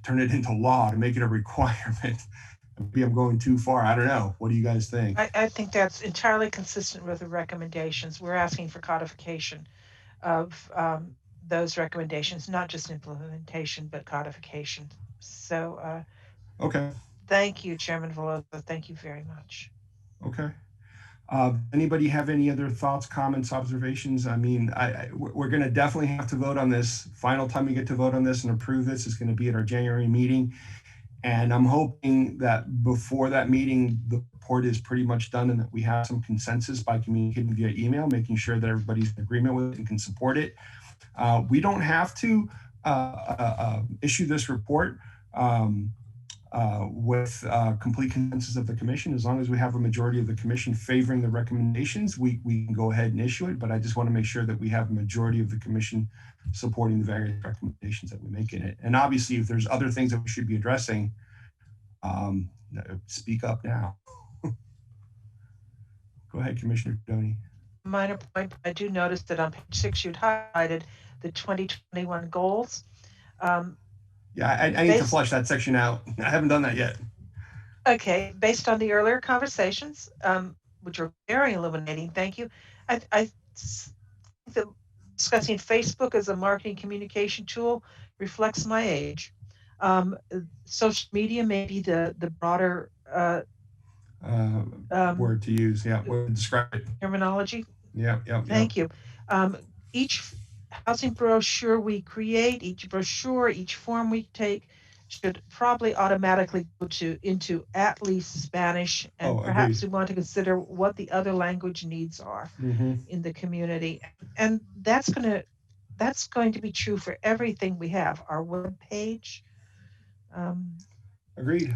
turn it into law to make it a requirement. Maybe I'm going too far. I don't know. What do you guys think? I think that's entirely consistent with the recommendations. We're asking for codification of those recommendations, not just implementation, but codification. So, okay. Thank you, Chairman Veloso. Thank you very much. Okay. Anybody have any other thoughts, comments, observations? I mean, we're going to definitely have to vote on this. Final time we get to vote on this and approve this is going to be at our January meeting. And I'm hoping that before that meeting, the report is pretty much done and that we have some consensus by communicating via email, making sure that everybody's in agreement with it and can support it. We don't have to issue this report with complete consensus of the commission. As long as we have a majority of the commission favoring the recommendations, we can go ahead and issue it. But I just want to make sure that we have a majority of the commission supporting the various recommendations that we make in it. And obviously, if there's other things that we should be addressing, speak up now. Go ahead, Commissioner Doney. Minor point, I do notice that on page 6, you'd highlighted the 2021 goals. Yeah, I need to flush that section out. I haven't done that yet. Okay, based on the earlier conversations, which are very illuminating, thank you. I think that discussing Facebook as a marketing communication tool reflects my age. Social media may be the broader word to use, word to describe it. Terminology. Yeah. Thank you. Each housing brochure we create, each brochure, each form we take should probably automatically go into at least Spanish, and perhaps we want to consider what the other language needs are in the community. And that's going to be true for everything we have. Our web page. Agreed.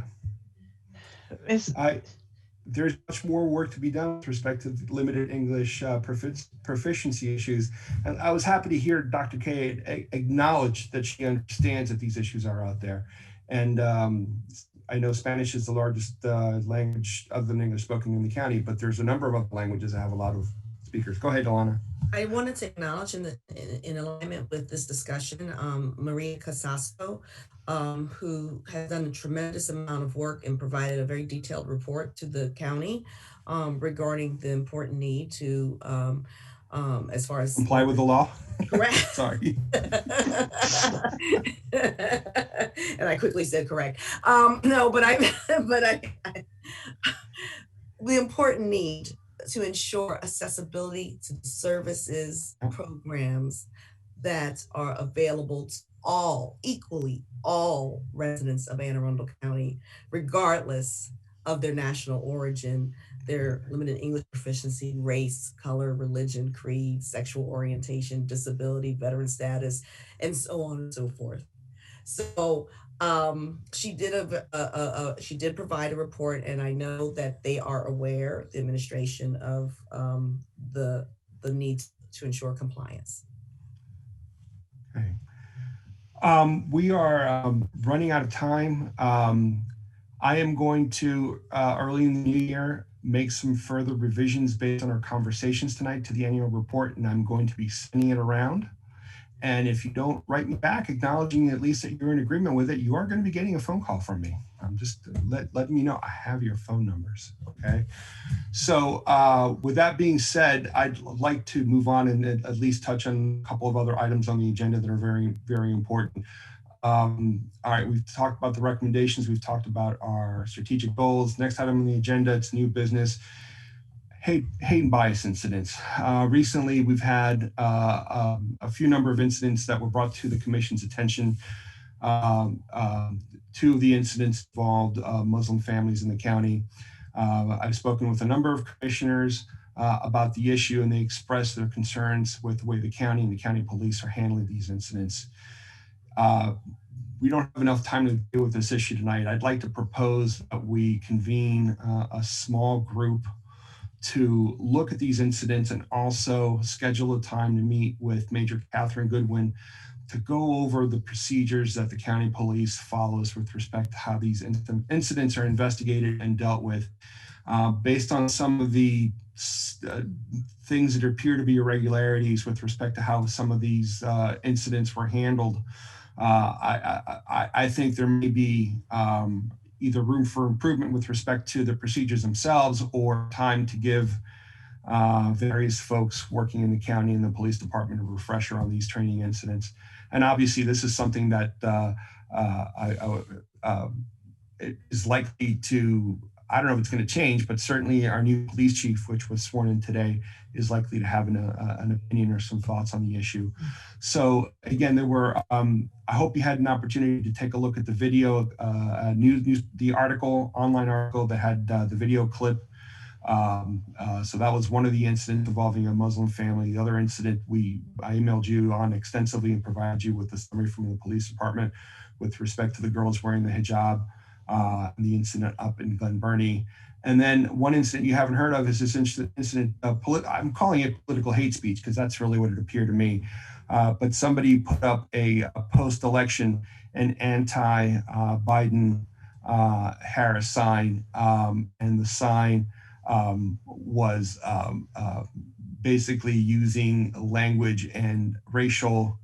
There's much more work to be done with respect to limited English proficiency issues. And I was happy to hear Dr. K acknowledge that she understands that these issues are out there. And I know Spanish is the largest language other than English spoken in the county, but there's a number of other languages that have a lot of speakers. Go ahead, Alana. I wanted to acknowledge in alignment with this discussion, Maria Casasso, who has done a tremendous amount of work and provided a very detailed report to the county regarding the important need to, as far as comply with the law. Correct. Sorry. And I quickly said correct. No, but the important need to ensure accessibility to the services, programs that are available to all residents of Anne Arundel County, regardless of their national origin, their limited English proficiency, race, color, religion, creed, sexual orientation, disability, veteran status, and so on and so forth. So She did provide a report, and I know that they are aware, the administration, of the need to ensure compliance. Okay. We are running out of time. I am going to, early in the new year, make some further revisions based on our conversations tonight to the annual report, and I'm going to be sending it around. And if you don't write me back acknowledging at least that you're in agreement with it, you are going to be getting a phone call from me. I'm just letting you know I have your phone numbers, okay? So with that being said, I'd like to move on and at least touch on a couple of other items on the agenda that are very, very important. All right, we've talked about the recommendations. We've talked about our strategic goals. Next item on the agenda, it's new business. Hate and bias incidents. Recently, we've had a few number of incidents that were brought to the commission's attention. Two of the incidents involved Muslim families in the county. I've spoken with a number of commissioners about the issue, and they expressed their concerns with the way the county and the county police are handling these incidents. We don't have enough time to deal with this issue tonight. I'd like to propose that we convene a small group to look at these incidents and also schedule a time to meet with Major Catherine Goodwin to go over the procedures that the county police follows with respect to how these incidents are investigated and dealt with. Based on some of the things that appear to be irregularities with respect to how some of these incidents were handled, I think there may be either room for improvement with respect to the procedures themselves or time to give various folks working in the county and the police department a refresher on these training incidents. And obviously this is something that is likely to, I don't know if it's going to change, but certainly our new police chief, which was sworn in today, is likely to have an opinion or some thoughts on the issue. So again, there were, I hope you had an opportunity to take a look at the video, the article, online article that had the video clip. So that was one of the incidents involving a Muslim family. The other incident I emailed you on extensively and provided you with a summary from the police department with respect to the girls wearing the hijab, and the incident up in Glen Burnie. And then one incident you haven't heard of is this incident of, I'm calling it political hate speech because that's really what it appeared to me. But somebody put up a post-election an anti-Biden Harris sign, and the sign was basically using language and racial,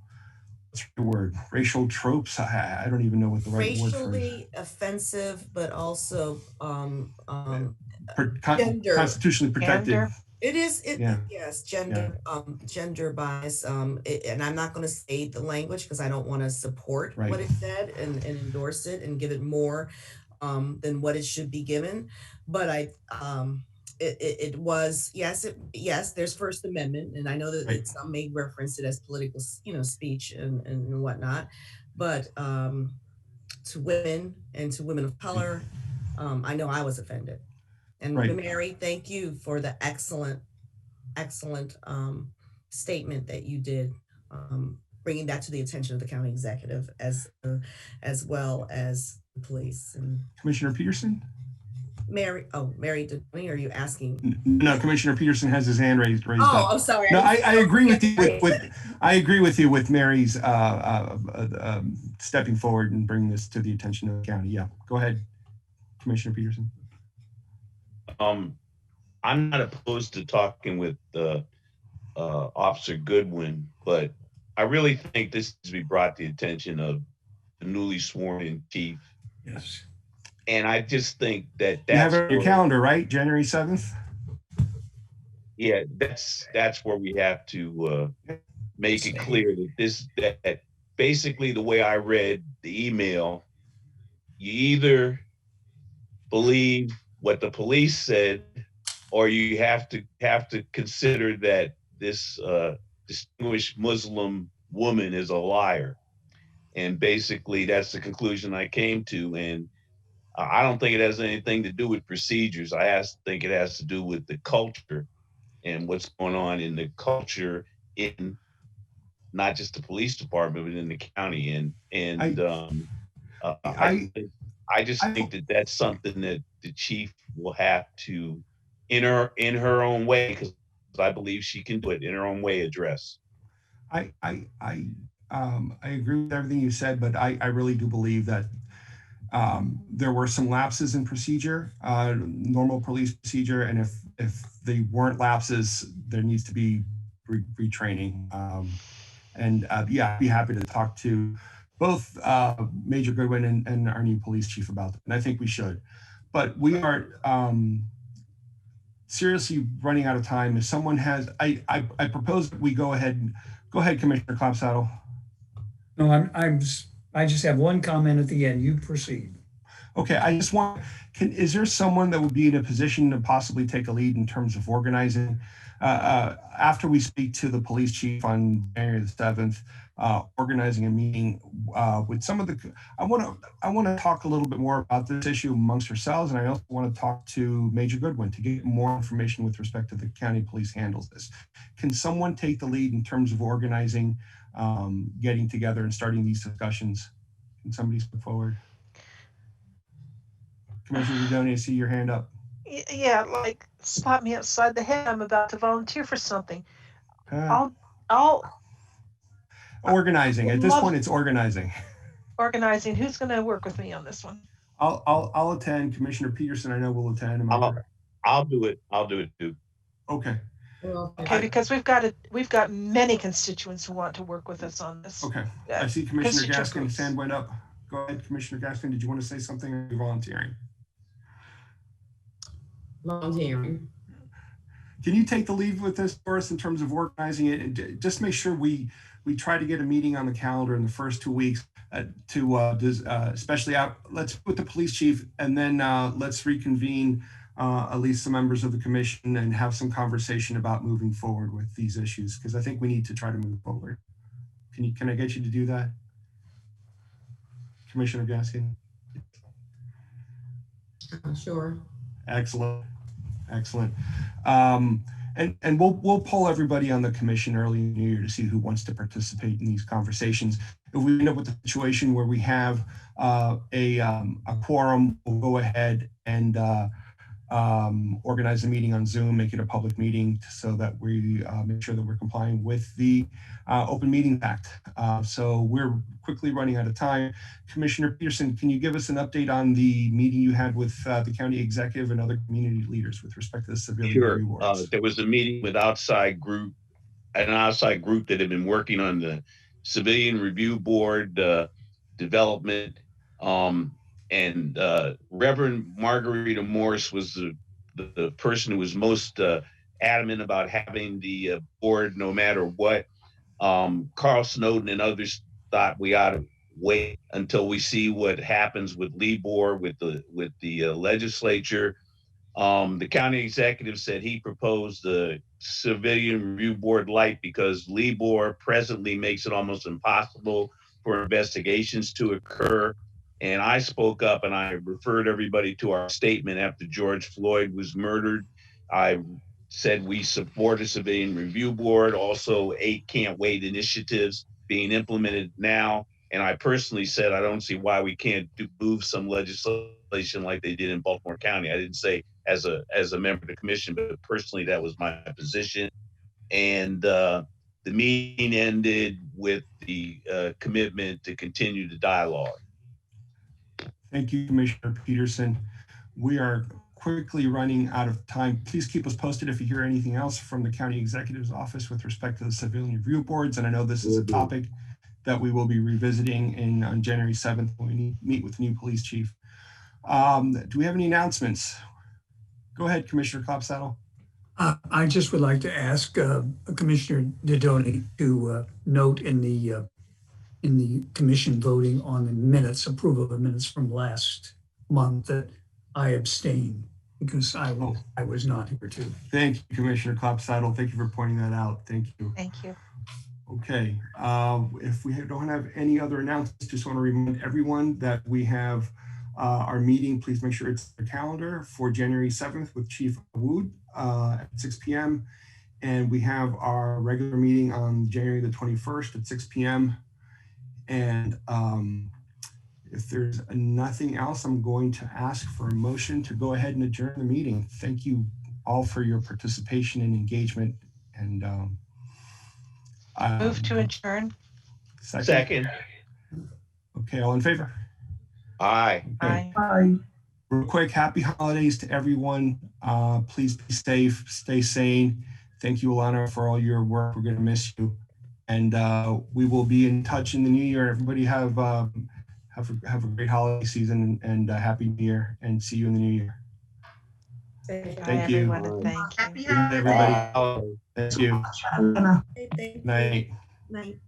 what's the word? Racial tropes. I don't even know what the right word for it is. Racially offensive, but also Gender. Constitutionally protected. Gender. It is, Yeah. yes, gender, gender bias. And I'm not going to say the language because I don't want to support what it said and endorse it and give it more than what it should be given. But it was, yes, there's First Amendment, and I know that some may reference it as political, speech and whatnot, but to women and to women of color, I know I was offended. And Mary, thank you for the excellent statement that you did, bringing that to the attention of the county executive as well as the police. And Commissioner Peterson? Mary, are you asking? No, Commissioner Peterson has his hand raised up. Oh, I'm sorry. No, I agree with you. I agree with you with Mary's stepping forward and bringing this to the attention of the county. Yeah, go ahead, Commissioner Peterson. I'm not opposed to talking with Officer Goodwin, but I really think this needs to be brought to the attention of the newly sworn in chief. Yes. And I just think that you have it on your calendar, right? January 7th? Yeah, that's where we have to make it clear that that basically the way I read the email, you either believe what the police said, or you have to consider that this distinguished Muslim woman is a liar. And basically that's the conclusion I came to. And I don't think it has anything to do with procedures. I think it has to do with the culture and what's going on in the culture in not just the police department, but in the county. And I just think that that's something that the chief will have to, in her own way, because I believe she can do it in her own way, address. I agree with everything you said, but I really do believe that there were some lapses in procedure, normal police procedure, and if they weren't lapses, there needs to be retraining. Yeah, I'd be happy to talk to both Major Goodwin and our new police chief about that, and I think we should. But we are seriously running out of time. If someone has, I propose that we go ahead, Commissioner Clapsaddle. No, I just have one comment at the end. You proceed. Okay, I just want, is there someone that would be in a position to possibly take a lead in terms of organizing? After we speak to the police chief on January the 7th, organizing a meeting with some of the, I want to talk a little bit more about this issue amongst ourselves, and I also want to talk to Major Goodwin to get more information with respect to the county police handles this. Can someone take the lead in terms of organizing, getting together and starting these discussions? Can somebody step forward? Commissioner Dodoni, I see your hand up. Yeah, like slap me upside the head. I'm about to volunteer for something. I'll organizing. At this point, it's organizing. Organizing. Who's going to work with me on this one? I'll attend. Commissioner Peterson, I know will attend. I'll do it. I'll do it too. Okay. Okay, because we've got many constituents who want to work with us on this. Okay. I see Commissioner Gaskin's hand went up. Go ahead, Commissioner Gaskin. Did you want to say something, or are you volunteering? Volunteering. Can you take the lead with this for us in terms of organizing it, and just make sure we try to get a meeting on the calendar in the first 2 weeks especially let's put the police chief, and then let's reconvene at least some members of the commission and have some conversation about moving forward with these issues, because I think we need to try to move forward. Can I get you to do that, Commissioner Gaskin? Sure. Excellent. And we'll poll everybody on the commission early in the new year to see who wants to participate in these conversations. If we end up with a situation where we have a quorum, we'll go ahead and organize a meeting on Zoom, make it a public meeting so that we make sure that we're complying with the Open Meetings Act. So we're quickly running out of time. Commissioner Peterson, can you give us an update on the meeting you had with the county executive and other community leaders with respect to the civilian review boards? There was a meeting with an outside group that had been working on the civilian review board development. And Reverend Margarita Morse was the person who was most adamant about having the board no matter what. Carl Snowden and others thought we ought to wait until we see what happens with Libor, with the legislature. The county executive said he proposed the civilian review board light because Libor presently makes it almost impossible for investigations to occur. And I spoke up and I referred everybody to our statement after George Floyd was murdered. I said we support a civilian review board, also 8 can't wait initiatives being implemented now. And I personally said I don't see why we can't move some legislation like they did in Baltimore County. I didn't say as a member of the commission, but personally that was my position. And the meeting ended with the commitment to continue the dialogue. Thank you, Commissioner Peterson. We are quickly running out of time. Please keep us posted if you hear anything else from the county executive's office with respect to the civilian review boards. And I know this is a topic that we will be revisiting on January 7th when we meet with the new police chief. Do we have any announcements? Go ahead, Commissioner Clapsaddle. I just would like to ask Commissioner Dodoni to note in the commission voting on the minutes, approval of the minutes from last month, that I abstained because I was not here too. Thank you, Commissioner Clapsaddle. Thank you for pointing that out. Thank you. Thank you. Okay. If we don't have any other announcements, just want to remind everyone that we have our meeting. Please make sure it's the calendar for January 7th with Chief Wood at 6 p.m. And we have our regular meeting on January the 21st at 6 p.m. And If there's nothing else, I'm going to ask for a motion to go ahead and adjourn the meeting. Thank you all for your participation and engagement. And Move to adjourn. Second. Okay, all in favor? Aye. Okay. Aye. Real quick, happy holidays to everyone. Please be safe, stay sane. Thank you, Alana, for all your work. We're going to miss you. And we will be in touch in the new year. Everybody have a great holiday season and a happy new year, and see you in the new year. Thank you. Everyone, and thank you. Happy Good night, everybody. Aye. Thank you. Thank you. Night. Night.